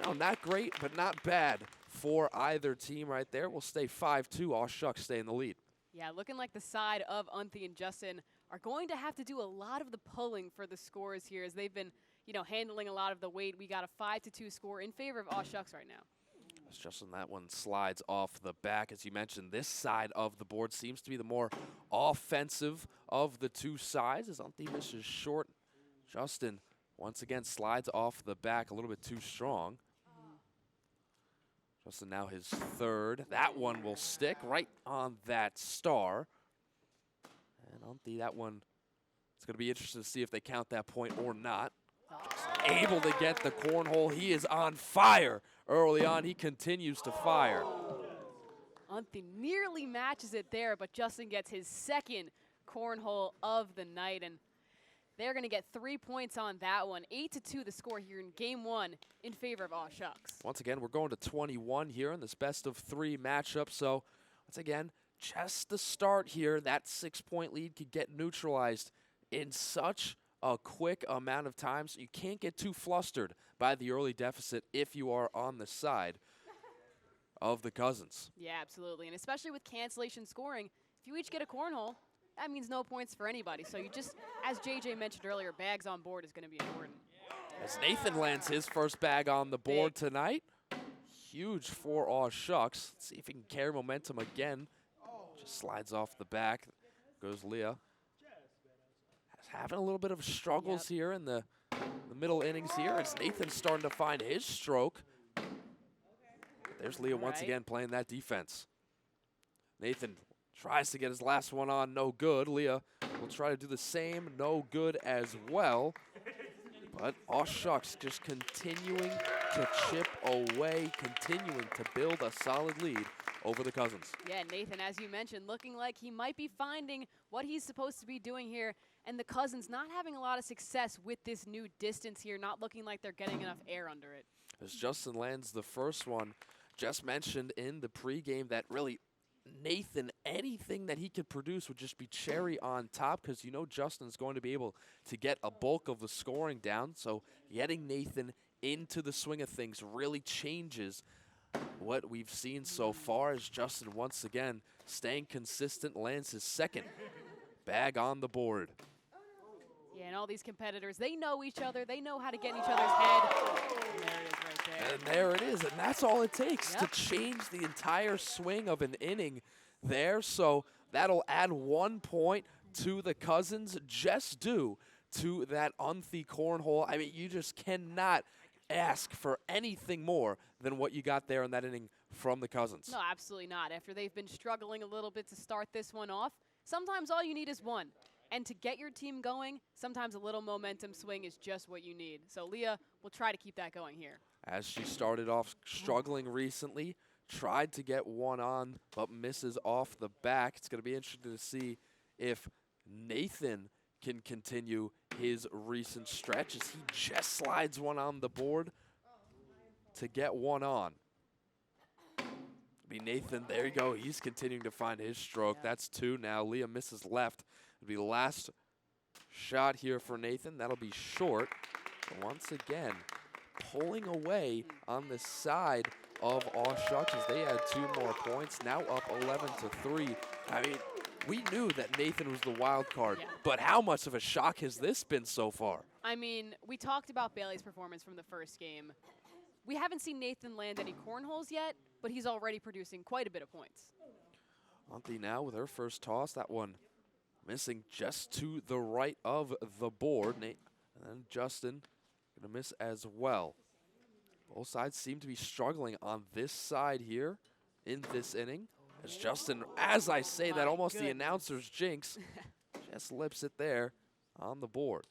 No, not great, but not bad for either team right there. We'll stay 5-2. Aw Shucks stay in the lead. Yeah, looking like the side of Unthi and Justin are going to have to do a lot of the pulling for the scores here as they've been, handling a lot of the weight. We got a 5-2 score in favor of Aw Shucks right now. As Justin, that one slides off the back. As you mentioned, this side of the board seems to be the more offensive of the two sides as Unthi misses short. Justin, once again, slides off the back a little bit too strong. Justin now his third. That one will stick right on that star. And Unthi, that one, it's going to be interesting to see if they count that point or not. Able to get the cornhole. He is on fire early on. He continues to fire. Unthi nearly matches it there, but Justin gets his second cornhole of the night. And They're going to get 3 points on that one. 8-2 the score here in game 1 in favor of Aw Shucks. Once again, we're going to 21 here in this best of 3 matchup. So once again, just the start here, that 6-point lead could get neutralized in such a quick amount of time. So you can't get too flustered by the early deficit if you are on the side of the Cousins. Yeah, absolutely. And especially with cancellation scoring, if you each get a cornhole, that means no points for anybody. So you just, as JJ mentioned earlier, bags on board is going to be important. As Nathan lands his first bag on the board tonight. Huge for Aw Shucks. Let's see if he can carry momentum again. Just slides off the back. Goes Leah. Having a little bit of struggles here in the middle innings here. As Nathan's starting to find his stroke. There's Leah once again playing that defense. Nathan tries to get his last one on, no good. Leah will try to do the same, no good as well. But Aw Shucks just continuing to chip away, continuing to build a solid lead over the Cousins. Yeah, Nathan, as you mentioned, looking like he might be finding what he's supposed to be doing here, and the Cousins not having a lot of success with this new distance here, not looking like they're getting enough air under it. As Justin lands the first one, just mentioned in the pregame that really Nathan, anything that he could produce would just be cherry on top, because you know Justin's going to be able to get a bulk of the scoring down. So getting Nathan into the swing of things really changes what we've seen so far, as Justin once again staying consistent, lands his second bag on the board. Yeah, and all these competitors, they know each other. They know how to get in each other's head. And there it is right there. And there it is, and that's all it takes to change the entire swing of an inning there. So that'll add 1 point to the Cousins, just due to that umphy cornhole. I mean, you just cannot ask for anything more than what you got there in that inning from the Cousins. No, absolutely not. After they've been struggling a little bit to start this one off, sometimes all you need is one. And to get your team going, sometimes a little momentum swing is just what you need. So Leah will try to keep that going here. As she started off struggling recently, tried to get one on, but misses off the back. It's going to be interesting to see if Nathan can continue his recent stretch, as he just slides one on the board to get one on. Nathan, there you go. He's continuing to find his stroke. That's 2 now. Leah misses left. It'll be the last shot here for Nathan. That'll be short. But once again, pulling away on the side of Aw Shucks as they had 2 more points. Now up 11-3. I mean, we knew that Nathan was the wild card, but how much of a shock has this been so far? I mean, we talked about Bailey's performance from the first game. We haven't seen Nathan land any cornholes yet, but he's already producing quite a bit of points. Monty now with her first toss. That one missing just to the right of the board. And then Justin going to miss as well. Both sides seem to be struggling on this side here in this inning. As Justin, as I say that, almost the announcer's jinx, just lips it there on the board.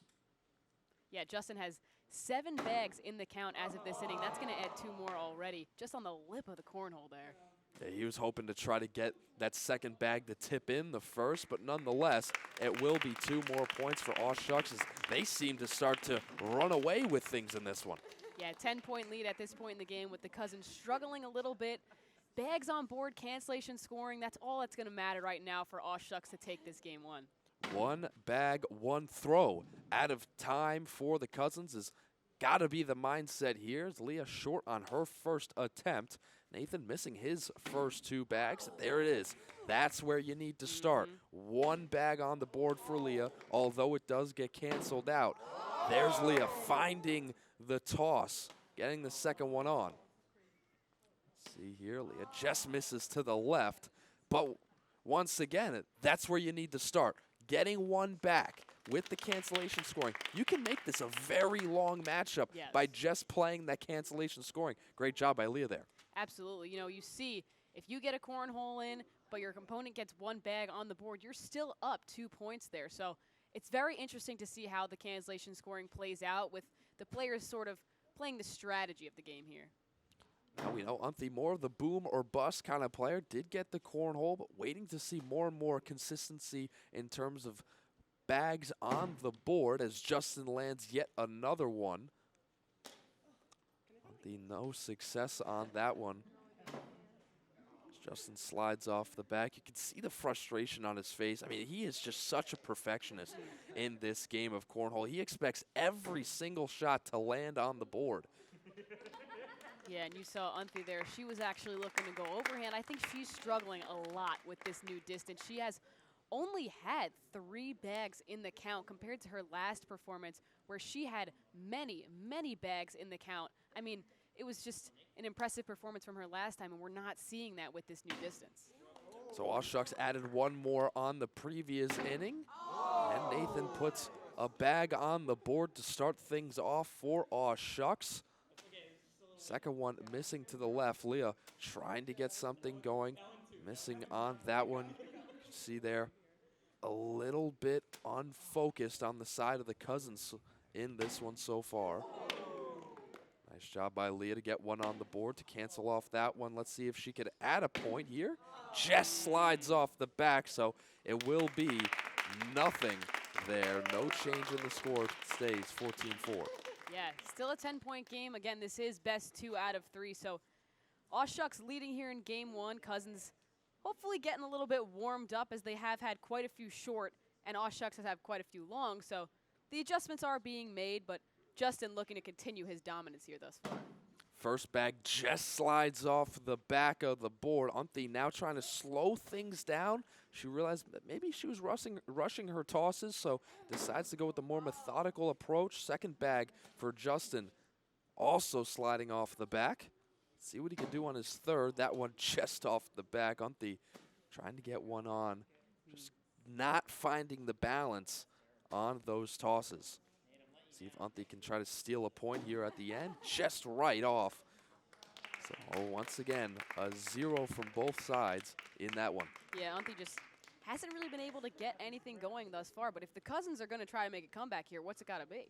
Yeah, Justin has 7 bags in the count as of this inning. That's going to add 2 more already, just on the lip of the cornhole there. Yeah, he was hoping to try to get that second bag to tip in the first, but nonetheless, it will be 2 more points for Aw Shucks, as they seem to start to run away with things in this one. Yeah, 10-point lead at this point in the game, with the Cousins struggling a little bit. Bags on board, cancellation scoring, that's all that's going to matter right now for Aw Shucks to take this game 1. 1 bag, 1 throw. Out of time for the Cousins is got to be the mindset here. As Leah short on her first attempt. Nathan missing his first 2 bags. There it is. That's where you need to start. 1 bag on the board for Leah, although it does get canceled out. There's Leah finding the toss, getting the second one on. Let's see here, Leah just misses to the left, but once again, that's where you need to start. Getting 1 back with the cancellation scoring. You can make this a very long matchup by just playing that cancellation scoring. Great job by Leah there. Absolutely. You know, you see, if you get a cornhole in, but your opponent gets 1 bag on the board, you're still up 2 points there. So it's very interesting to see how the cancellation scoring plays out, with the players sort of playing the strategy of the game here. Now we know Unthy, more of the boom or bust kind of player, did get the cornhole, but waiting to see more and more consistency in terms of bags on the board as Justin lands yet another one. No success on that one. Justin slides off the back. You can see the frustration on his face. I mean, he is just such a perfectionist in this game of cornhole. He expects every single shot to land on the board. Yeah, and you saw Unthi there. She was actually looking to go overhand. I think she's struggling a lot with this new distance. She has only had 3 bags in the count compared to her last performance where she had many, many bags in the count. I mean, it was just an impressive performance from her last time, and we're not seeing that with this new distance. So Aw Shucks added one more on the previous inning, and Nathan puts a bag on the board to start things off for Aw Shucks. Second one missing to the left. Leah trying to get something going, missing on that one. See there, a little bit unfocused on the side of the Cousins in this one so far. Nice job by Leah to get one on the board to cancel off that one. Let's see if she could add a point here. Just slides off the back, so it will be nothing there. No change in the score. Stays 14-4. Yeah, still a 10-point game. Again, this is best 2 out of 3. So Aw Shucks leading here in game 1. Cousins hopefully getting a little bit warmed up as they have had quite a few short, and Aw Shucks has had quite a few long. So the adjustments are being made, but Justin looking to continue his dominance here thus far. First bag just slides off the back of the board. Unthi now trying to slow things down. She realized that maybe she was rushing her tosses, so decides to go with the more methodical approach. Second bag for Justin, also sliding off the back. See what he can do on his third. That one just off the back. Unthi trying to get one on. Just not finding the balance on those tosses. See if Unthi can try to steal a point here at the end. Just right off. So once again, a 0 from both sides in that one. Yeah, Unthi just hasn't really been able to get anything going thus far. But if the Cousins are going to try to make a comeback here, what's it got to be?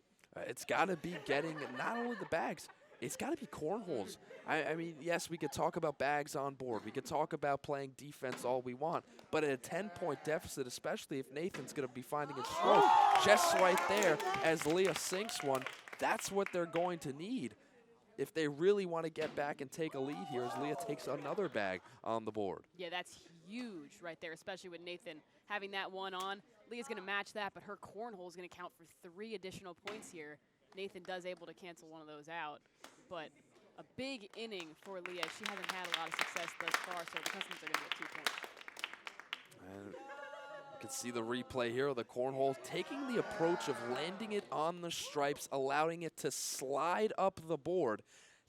It's got to be getting not only the bags, it's got to be cornholes. I mean, yes, we could talk about bags on board. We could talk about playing defense all we want. But at a 10-point deficit, especially if Nathan's going to be finding his stroke just right there as Leah sinks one, that's what they're going to need if they really want to get back and take a lead here as Leah takes another bag on the board. Yeah, that's huge right there, especially with Nathan having that one on. Leah's going to match that, but her cornhole is going to count for 3 additional points here. Nathan does able to cancel one of those out, but a big inning for Leah. She hasn't had a lot of success thus far, so the Cousins are going to get 2 points. And you can see the replay here of the cornhole taking the approach of landing it on the stripes, allowing it to slide up the board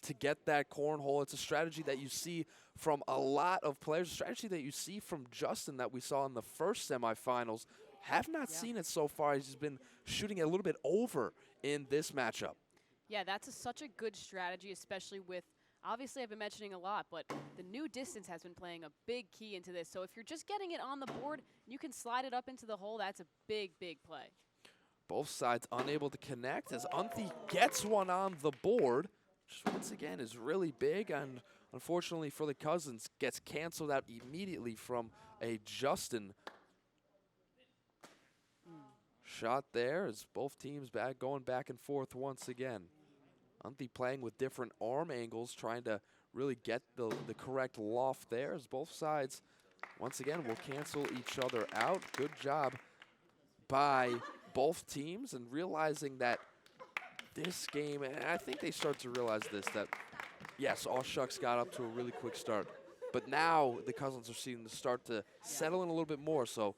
to get that cornhole. It's a strategy that you see from a lot of players, a strategy that you see from Justin that we saw in the first semifinals. Have not seen it so far. He's been shooting it a little bit over in this matchup. Yeah, that's such a good strategy, especially with, obviously I've been mentioning a lot, but the new distance has been playing a big key into this. So if you're just getting it on the board, you can slide it up into the hole. That's a big, big play. Both sides unable to connect as Unthi gets one on the board, which once again is really big, and unfortunately for the Cousins, gets canceled out immediately from a Justin shot there as both teams going back and forth once again. Unthi playing with different arm angles, trying to really get the correct loft there as both sides, once again, will cancel each other out. Good job by both teams and realizing that this game, and I think they start to realize this, that yes, Aw Shucks got up to a really quick start, but now the Cousins are seeing to start to settle in a little bit more, so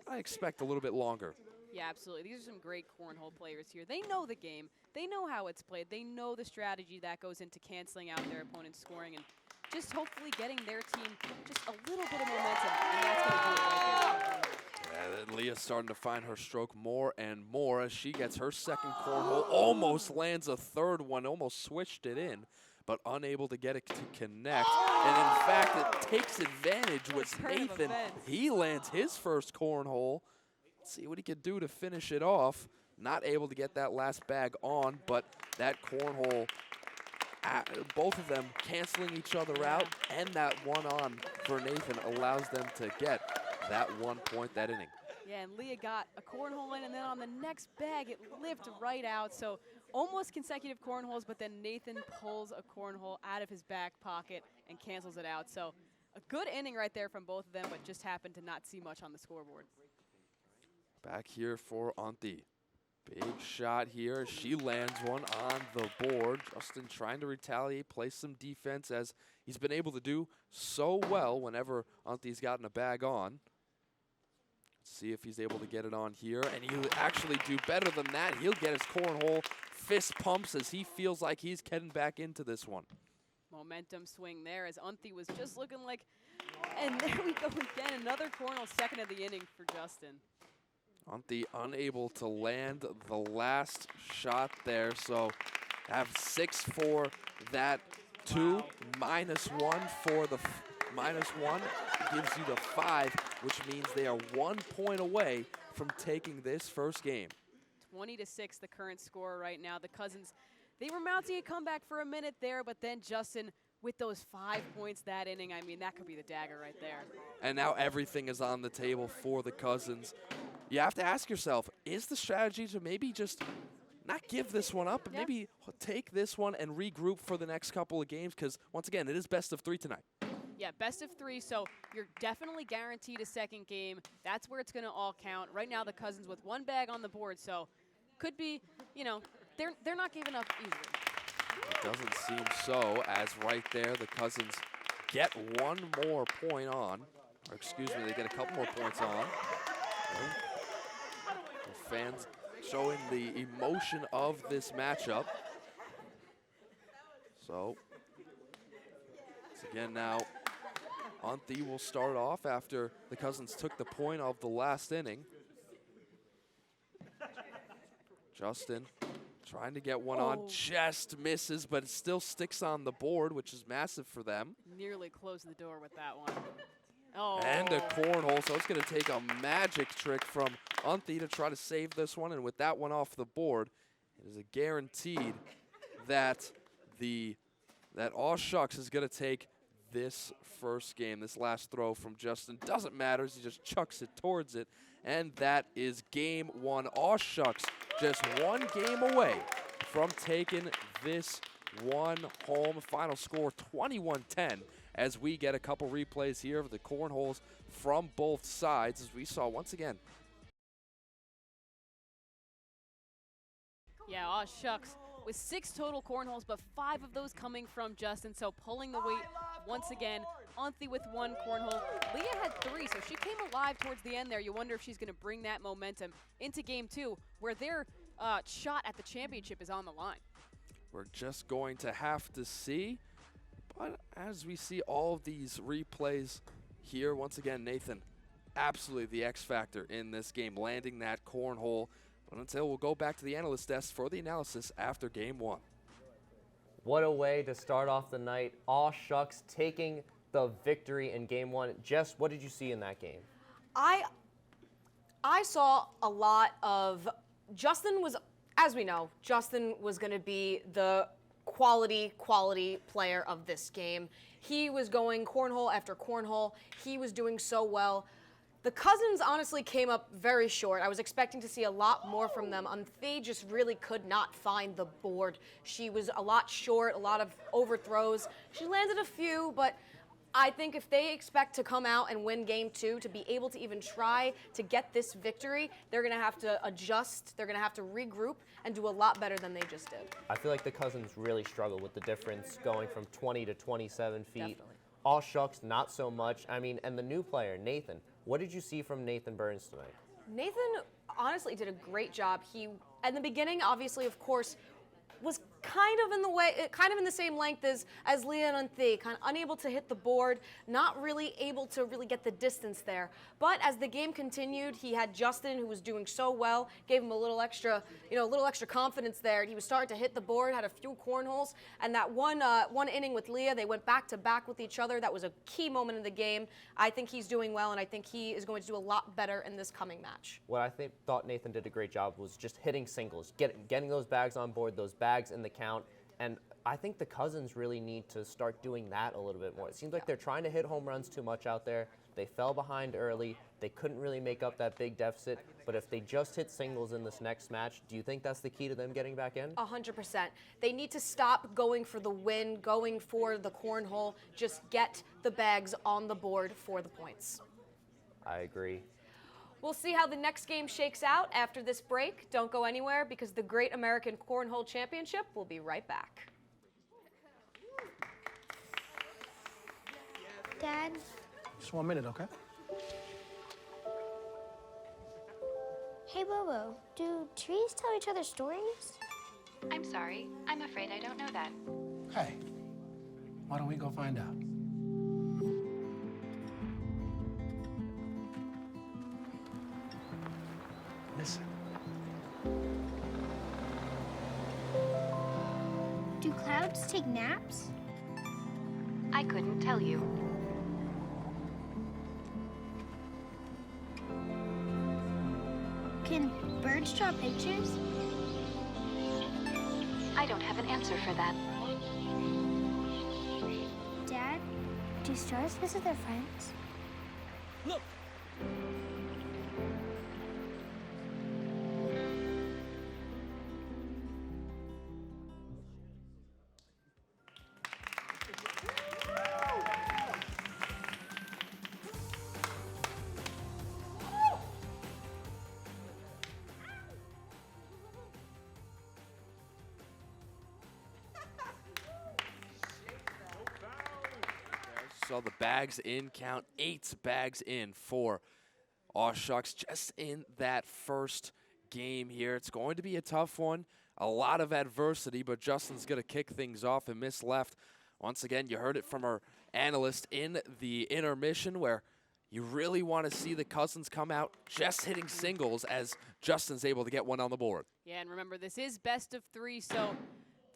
gotta expect a little bit longer. Yeah, absolutely. These are some great cornhole players here. They know the game. They know how it's played. They know the strategy that goes into canceling out their opponent's scoring and just hopefully getting their team just a little bit of momentum, and that's going to do it right there. Yeah, then Leah's starting to find her stroke more and more as she gets her second cornhole, almost lands a third one, almost switched it in, but unable to get it to connect. And in fact, it takes advantage with Nathan. He lands his first cornhole. See what he could do to finish it off. Not able to get that last bag on, but that cornhole, both of them canceling each other out, and that one on for Nathan allows them to get that 1 point that inning. Yeah, and Leah got a cornhole in, and then on the next bag, it lived right out. So almost consecutive cornholes, but then Nathan pulls a cornhole out of his back pocket and cancels it out. So a good inning right there from both of them, but just happened to not see much on the scoreboard. Back here for Auntie. Big shot here. She lands one on the board. Justin trying to retaliate, play some defense as he's been able to do so well whenever Auntie's gotten a bag on. Let's see if he's able to get it on here, and he'll actually do better than that. He'll get his cornhole fist pumps as he feels like he's getting back into this one. Momentum swing there as Auntie was just looking like, and there we go again, another cornhole, second of the inning for Justin. Auntie unable to land the last shot there, so have 6 for that 2, -1 for the -1 gives you the 5, which means they are 1 point away from taking this first game. 20-6, the current score right now. The Cousins, they were mounting a comeback for a minute there, but then Justin with those 5 points that inning, I mean, that could be the dagger right there. And now everything is on the table for the Cousins. You have to ask yourself, is the strategy to maybe just not give this one up, but maybe take this one and regroup for the next couple of games? Because, once again, it is best of 3 tonight. Yeah, best of 3, so you're definitely guaranteed a second game. That's where it's going to all count. Right now, the Cousins with 1 bag on the board, so could be, you know, they're not giving up easily. It doesn't seem so, as right there, the Cousins get 1 more point on. Or excuse me, they get a couple more points on. The fans showing the emotion of this matchup. So, once again now, Auntie will start off after the Cousins took the point of the last inning. Justin trying to get one on, just misses, but it still sticks on the board, which is massive for them. Nearly closed the door with that one. Oh. And a cornhole, so it's going to take a magic trick from Auntie to try to save this one, and with that one off the board, it is a guaranteed that that Aw Shucks is going to take this first game. This last throw from Justin doesn't matter, he just chucks it towards it, and that is game 1. Aw Shucks just 1 game away from taking this one home. Final score 21-10 as we get a couple replays here of the cornholes from both sides, as we saw once again. Yeah, aw shucks. With 6 total cornholes, but 5 of those coming from Justin, so pulling the weight once again. Auntie with 1 cornhole. Leah had 3, so she came alive towards the end there. You wonder if she's going to bring that momentum into game 2, where their shot at the championship is on the line. We're just going to have to see. But as we see all of these replays here, once again, Nathan, absolutely the X factor in this game, landing that cornhole. But until we'll go back to the analyst desk for the analysis after game 1. What a way to start off the night. Aw Shucks taking the victory in game 1. Jess, what did you see in that game? I saw a lot of Justin was, as we know, Justin was going to be the quality player of this game. He was going cornhole after cornhole. He was doing so well. The Cousins honestly came up very short. I was expecting to see a lot more from them. They just really could not find the board. She was a lot short, a lot of overthrows. She landed a few, but I think if they expect to come out and win game 2, to be able to even try to get this victory, they're going to have to adjust, they're going to have to regroup, and do a lot better than they just did. I feel like the Cousins really struggled with the difference going from 20 to 27 feet. Definitely. Aw Shucks, not so much. I mean, and the new player, Nathan. What did you see from Nathan Burns tonight? Nathan honestly did a great job. He, at the beginning, obviously, of course, was kind of in the way, kind of in the same length as Leah and Auntie, kind of unable to hit the board, not really able to really get the distance there. But as the game continued, he had Justin, who was doing so well, gave him a little extra confidence there. He was starting to hit the board, had a few cornholes, and that one inning with Leah, they went back to back with each other. That was a key moment in the game. I think he's doing well, and I think he is going to do a lot better in this coming match. What I thought Nathan did a great job was just hitting singles, getting those bags on board, those bags in the count, and I think the Cousins really need to start doing that a little bit more. It seems like they're trying to hit home runs too much out there. They fell behind early. They couldn't really make up that big deficit, but if they just hit singles in this next match, do you think that's the key to them getting back in? 100%. They need to stop going for the win, going for the cornhole. Just get the bags on the board for the points. I agree. We'll see how the next game shakes out after this break. Don't go anywhere because the Great American Cornhole Championship will be right back. Dad? Just 1 minute, okay? Hey, Bobo, do trees tell each other stories? I'm sorry. I'm afraid I don't know that. Hey, why don't we go find out? Listen. Do clouds take naps? I couldn't tell you. Can birds draw pictures? I don't have an answer for that. Dad, do stars visit their friends? Look! So the bags in count, 8 bags in for Aw Shucks just in that first game here. It's going to be a tough one, a lot of adversity, but Justin's going to kick things off and miss left. Once again, you heard it from our analyst in the intermission where you really want to see the Cousins come out just hitting singles as Justin's able to get one on the board. Yeah, and remember, this is best of 3, so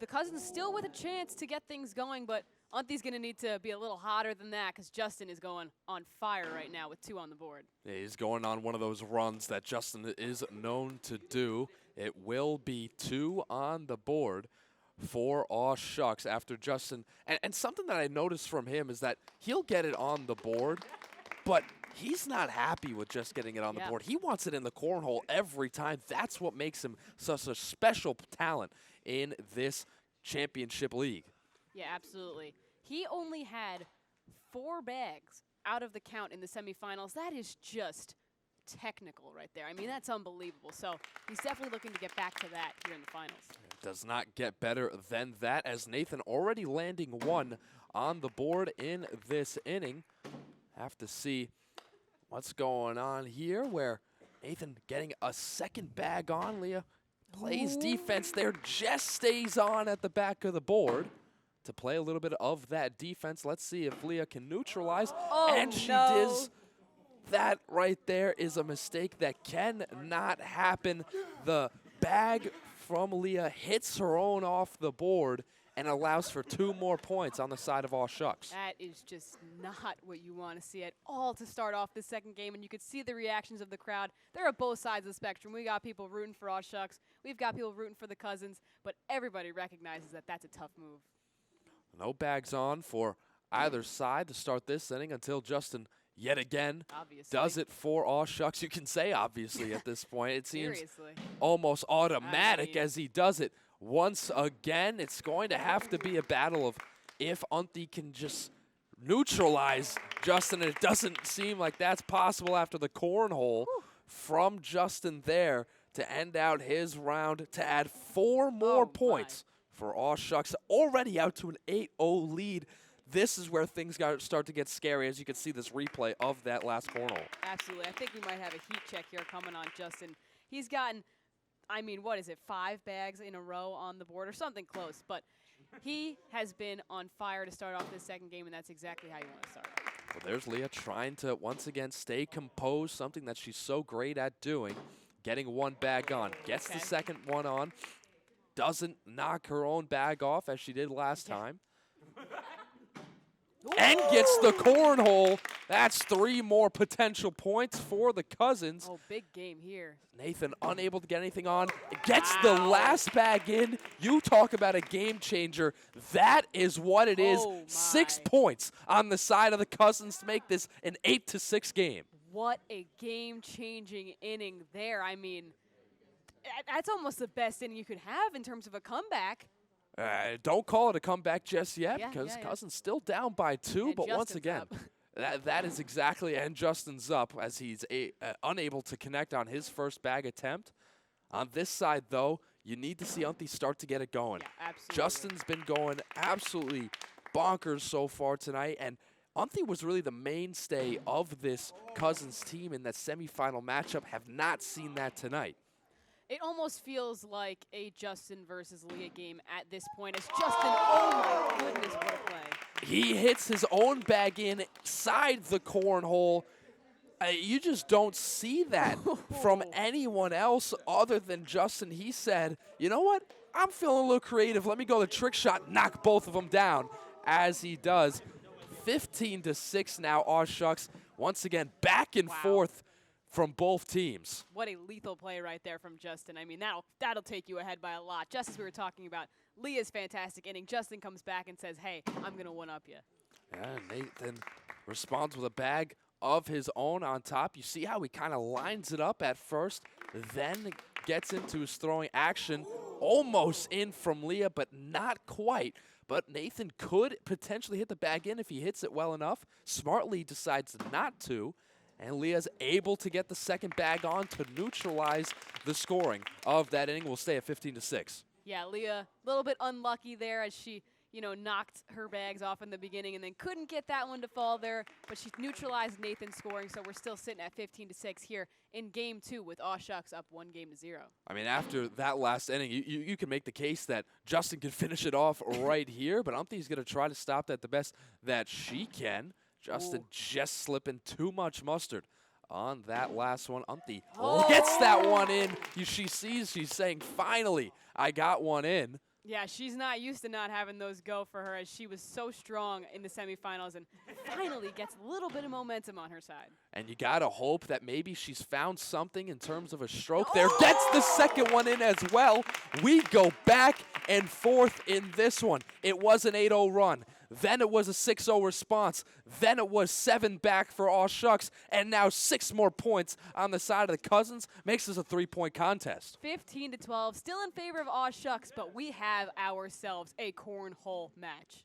the Cousins still with a chance to get things going, but Unti's going to need to be a little hotter than that because Justin is going on fire right now with 2 on the board. Yeah, he's going on one of those runs that Justin is known to do. It will be 2 on the board for Aw Shucks after Justin. And something that I noticed from him is that he'll get it on the board, but he's not happy with just getting it on the board. He wants it in the cornhole every time. That's what makes him such a special talent in this championship league. Yeah, absolutely. He only had 4 bags out of the count in the semifinals. That is just technical right there. I mean, that's unbelievable. So he's definitely looking to get back to that here in the finals. It does not get better than that as Nathan already landing 1 on the board in this inning. Have to see what's going on here where Nathan getting a second bag on. Leah plays defense there, just stays on at the back of the board to play a little bit of that defense. Let's see if Leah can neutralize. And she does. That right there is a mistake that cannot happen. The bag from Leah hits her own off the board and allows for 2 more points on the side of Aw Shucks. That is just not what you want to see at all to start off this second game, and you could see the reactions of the crowd. They're at both sides of the spectrum. We got people rooting for Aw Shucks. We've got people rooting for the Cousins, but everybody recognizes that that's a tough move. No bags on for either side to start this inning until Justin yet again does it for Aw Shucks. You can say obviously at this point. It seems almost automatic as he does it once again. It's going to have to be a battle of if Unti can just neutralize Justin, and it doesn't seem like that's possible after the cornhole from Justin there to end out his round to add 4 more points for Aw Shucks, already out to an 8-0 lead. This is where things start to get scary, as you can see this replay of that last cornhole. Absolutely. I think we might have a heat check here coming on Justin. He's gotten, I mean, what is it, 5 bags in a row on the board or something close, but he has been on fire to start off this second game, and that's exactly how you want to start. Well, there's Leah trying to, once again, stay composed, something that she's so great at doing. Getting 1 bag on, gets the second one on, doesn't knock her own bag off as she did last time. And gets the cornhole. That's 3 more potential points for the Cousins. Oh, big game here. Nathan unable to get anything on. Gets the last bag in. You talk about a game changer. That is what it is. 6 points on the side of the Cousins to make this an 8-6 game. what a game-changing inning there. I mean, that's almost the best inning you could have in terms of a comeback. Don't call it a comeback just yet Yeah, because yeah. Cousins still down by 2. And But once Justin's again, that is exactly, and Justin's up as he's unable to connect on his first bag attempt. On this side, though, you need to see Unthy start to get it going. Absolutely. Justin's been going absolutely bonkers so far tonight, and Unthy was really the mainstay of this Cousins team in that semifinal matchup. Have not seen that tonight. It almost feels like a Justin versus Leah game at this point. As Justin, oh my goodness, what a play. He hits his own bag inside the cornhole. You just don't see that from anyone else other than Justin. He said, you know what? I'm feeling a little creative. Let me go the trick shot, knock both of them down, as he does. 15-6 now, aw shucks. Once again, back and forth from both teams. What a lethal play right there from Justin. I mean, that'll take you ahead by a lot. Just as we were talking about Leah's fantastic inning, Justin comes back and says, hey, I'm going to one-up you. Yeah, Nathan responds with a bag of his own on top. You see how he kind of lines it up at first, then gets into his throwing action. Almost in from Leah, but not quite. But Nathan could potentially hit the bag in if he hits it well enough. Smartly decides not to. And Leah's able to get the second bag on to neutralize the scoring of that inning. We'll stay at 15-6. Yeah, Leah, a little bit unlucky there as she, knocked her bags off in the beginning and then couldn't get that one to fall there, but she neutralized Nathan's scoring, so we're still sitting at 15-6 here in Game 2 with Aw Shucks up 1-0. I mean, after that last inning, you can make the case that Justin can finish it off right here, but Unthy's going to try to stop that the best that she can. Justin just slipping too much mustard on that last one. Unthy gets that one in. She's saying, finally, I got one in. Yeah, she's not used to not having those go for her as she was so strong in the semifinals and finally gets a little bit of momentum on her side. And you got to hope that maybe she's found something in terms of a stroke there. Gets the second one in as well. We go back and forth in this one. It was an 8-0 run. Then it was a 6-0 response. Then it was 7 back for Aw Shucks. And now 6 more points on the side of the Cousins. Makes this a 3-point contest. 15-12, still in favor of Aw Shucks, but we have ourselves a cornhole match.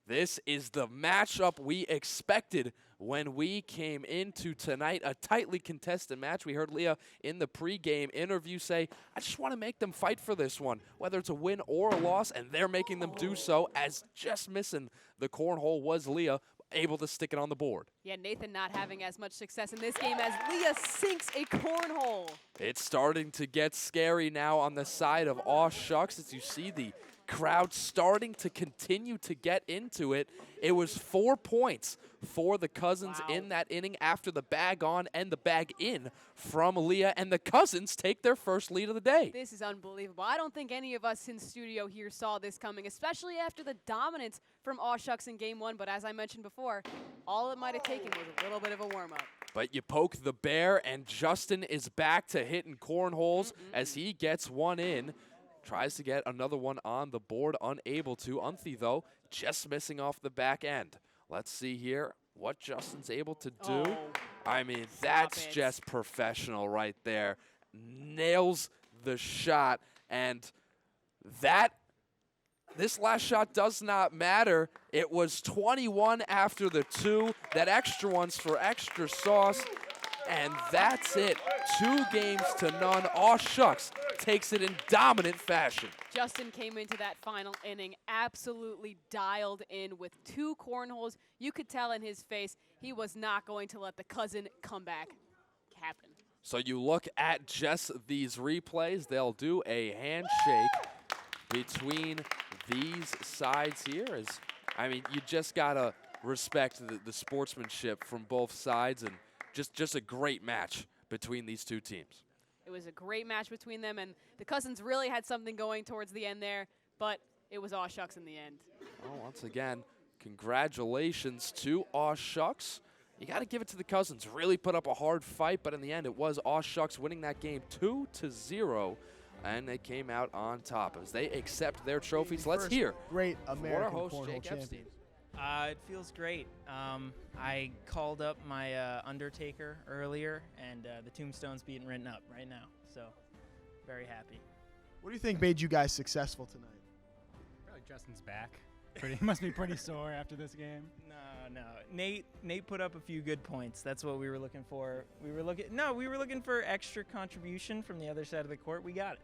This is the matchup we expected when we came into tonight. A tightly contested match. We heard Leah in the pregame interview say, I just want to make them fight for this one, whether it's a win or a loss, and they're making them do so, as just missing the cornhole was Leah, able to stick it on the board. Yeah, Nathan not having as much success in this game as Leah sinks a cornhole. It's starting to get scary now on the side of Aw Shucks as you see the crowd starting to continue to get into it. It was 4 points for the Cousins in that inning after the bag on and the bag in from Leah, and the Cousins take their first lead of the day. This is unbelievable. I don't think any of us in studio here saw this coming, especially after the dominance from Aw Shucks in Game 1, but as I mentioned before, all it might have taken was a little bit of a warm-up. But you poke the bear, and Justin is back to hitting cornholes as he gets one in. Tries to get another one on the board, unable to. Unthy, though, just missing off the back end. Let's see here what Justin's able to do. I mean, that's just professional right there. Nails the shot, and this last shot does not matter. It was 21 after the 2. That extra one's for extra sauce, and that's it. 2-0. Aw Shucks takes it in dominant fashion. Justin came into that final inning absolutely dialed in with 2 cornholes. You could tell in his face he was not going to let the cousin comeback happen. So you look at just these replays. They'll do a handshake between these sides here. I mean, you just got to respect the sportsmanship from both sides, and just a great match between these two teams. It was a great match between them, and the Cousins really had something going towards the end there, but it was Aw Shucks in the end. Well, once again, congratulations to Aw Shucks. You got to give it to the Cousins. Really put up a hard fight, but in the end, it was Aw Shucks winning that game 2-0, and they came out on top as they accept their trophies. Let's hear great from our American host, cornhole Jake champion. Epstein. It feels great. I called up my Undertaker earlier, and the tombstone's being written up right now, so very happy. What do you think made you guys successful tonight? Probably Justin's back. He must be pretty sore after this game. No. Nate put up a few good points. That's what we were looking for. We were looking for extra contribution from the other side of the court. We got it.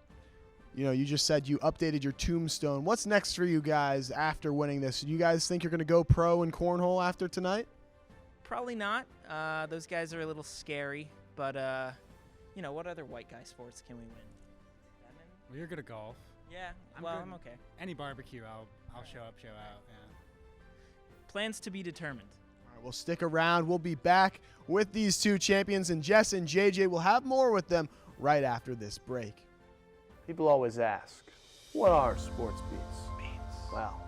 You know, you just said you updated your tombstone. What's next for you guys after winning this? Do you guys think you're going to go pro in cornhole after tonight? Probably not. Those guys are a little scary, but you know, what other white guy sports can we win? Well, you're good at golf. Yeah, I'm okay. Any barbecue, I'll show up, show out. Yeah. Plans to be determined. All right, well, stick around. We'll be back with these two champions, and Jess and JJ will have more with them right after this break. People always ask, what are sports beats? Well,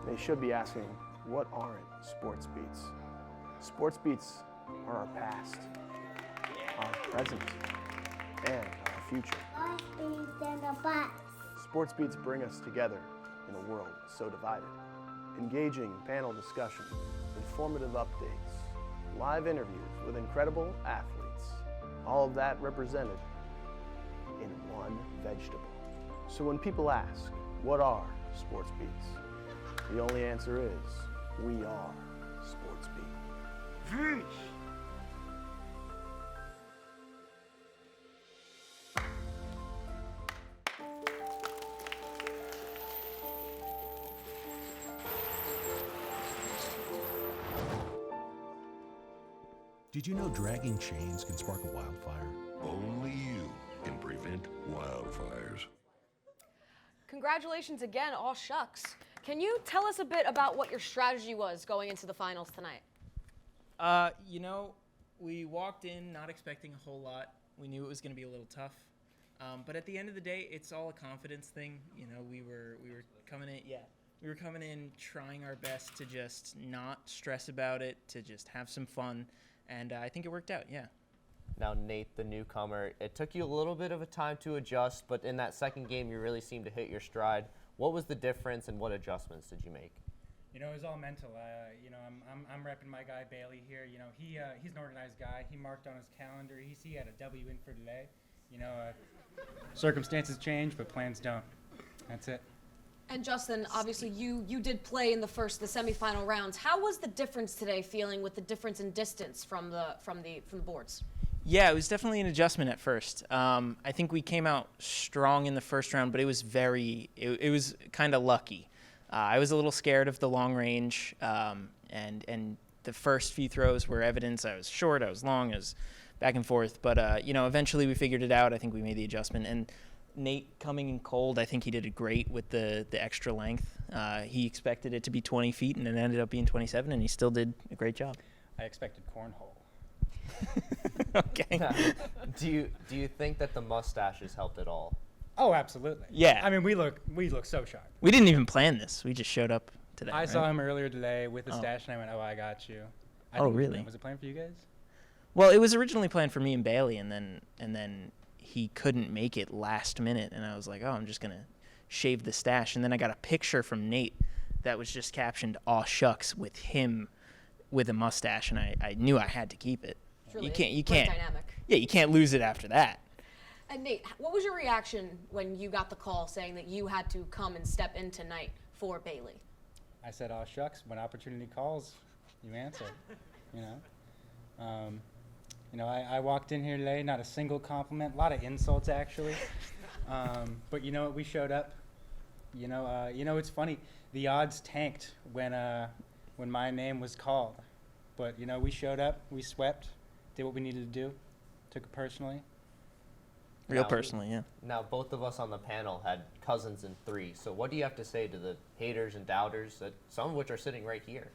they should be asking, what aren't sports beats? Sports beats are our past, our present, and our future. Sports beats bring us together in a world so divided. Engaging panel discussion, informative updates, live interviews with incredible athletes, all of that represented in one vegetable. So when people ask, what are sports beats? The only answer is, we are Sports Beat. Did you know dragging chains can spark a wildfire? Only you can prevent wildfires. Congratulations again, all shucks. Can you tell us a bit about what your strategy was going into the finals tonight? You know, we walked in not expecting a whole lot. We knew it was going to be a little tough. But at the end of the day, it's all a confidence thing. You know, we were coming in, we were coming in trying our best to just not stress about it, to just have some fun. And I think it worked out, yeah. Now, Nate, the newcomer, it took you a little bit of a time to adjust, but in that second game, you really seemed to hit your stride. What was the difference, and what adjustments did you make? You know, it was all mental. You know, I'm repping my guy Bailey here. You know, he's an organized guy. He marked on his calendar. He had a W in for today. You know, circumstances change, but plans don't. That's it. And Justin, obviously you did play in the semifinal rounds. How was the difference today feeling with the difference in distance from the boards? Yeah, it was definitely an adjustment at first. I think we came out strong in the first round, but it was it was kind of lucky. I was a little scared of the long range, and the first few throws were evidence. I was short, I was long, I was back and forth. But you know, eventually we figured it out. I think we made the adjustment. And Nate coming in cold, I think he did it great with the extra length. He expected it to be 20 feet, and it ended up being 27, and he still did a great job. I expected cornhole. Okay. Do you think that the mustaches helped at all? Oh, absolutely. Yeah. I mean, we look so sharp. We didn't even plan this. We just showed up today. I saw him earlier today with the stash, and I went, "Oh, I got you." Really? Was it planned for you guys? Well, it was originally planned for me and Bailey, and then he couldn't make it last minute, and I was like, "Oh, I'm just gonna shave the stash." And then I got a picture from Nate that was just captioned "Aw shucks" with him with a mustache, and I knew I had to keep it. Really you quite can't. dynamic. Yeah, you can't lose it after that. And Nate, what was your reaction when you got the call saying that you had to come and step in tonight for Bailey? I said, "Oh shucks." When opportunity calls, you answer. You know, I walked in here today, not a single compliment, a lot of insults actually. But you know what? We showed up. You know, it's funny. The odds tanked when my name was called, but you know, we showed up, we swept, did what we needed to do, took it personally. Real personally, yeah. Now, both of us on the panel had cousins in 3. So what do you have to say to the haters and doubters, some of which are sitting right here?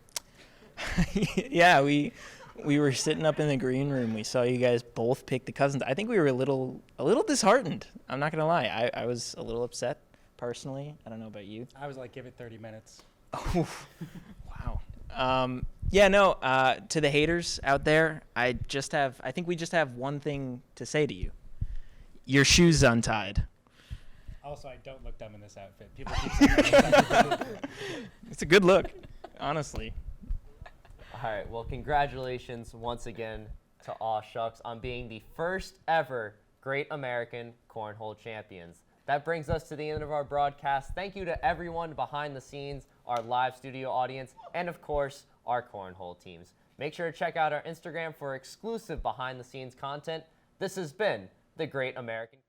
Yeah, we were sitting up in the green room. We saw you guys both pick the cousins. I think we were a little disheartened. I'm not gonna lie. I was a little upset personally. I don't know about you. I was like, give it 30 minutes. Oh, wow. Yeah, no. To the haters out there, I think we just have one thing to say to you. Your shoes untied. Also, I don't look dumb in this outfit. People keep saying It's a good look, honestly. All right, well, congratulations once again to Aw Shucks on being the first ever Great American Cornhole Champions. That brings us to the end of our broadcast. Thank you to everyone behind the scenes, our live studio audience, and of course, our Cornhole teams. Make sure to check out our Instagram for exclusive behind the scenes content. This has been the Great American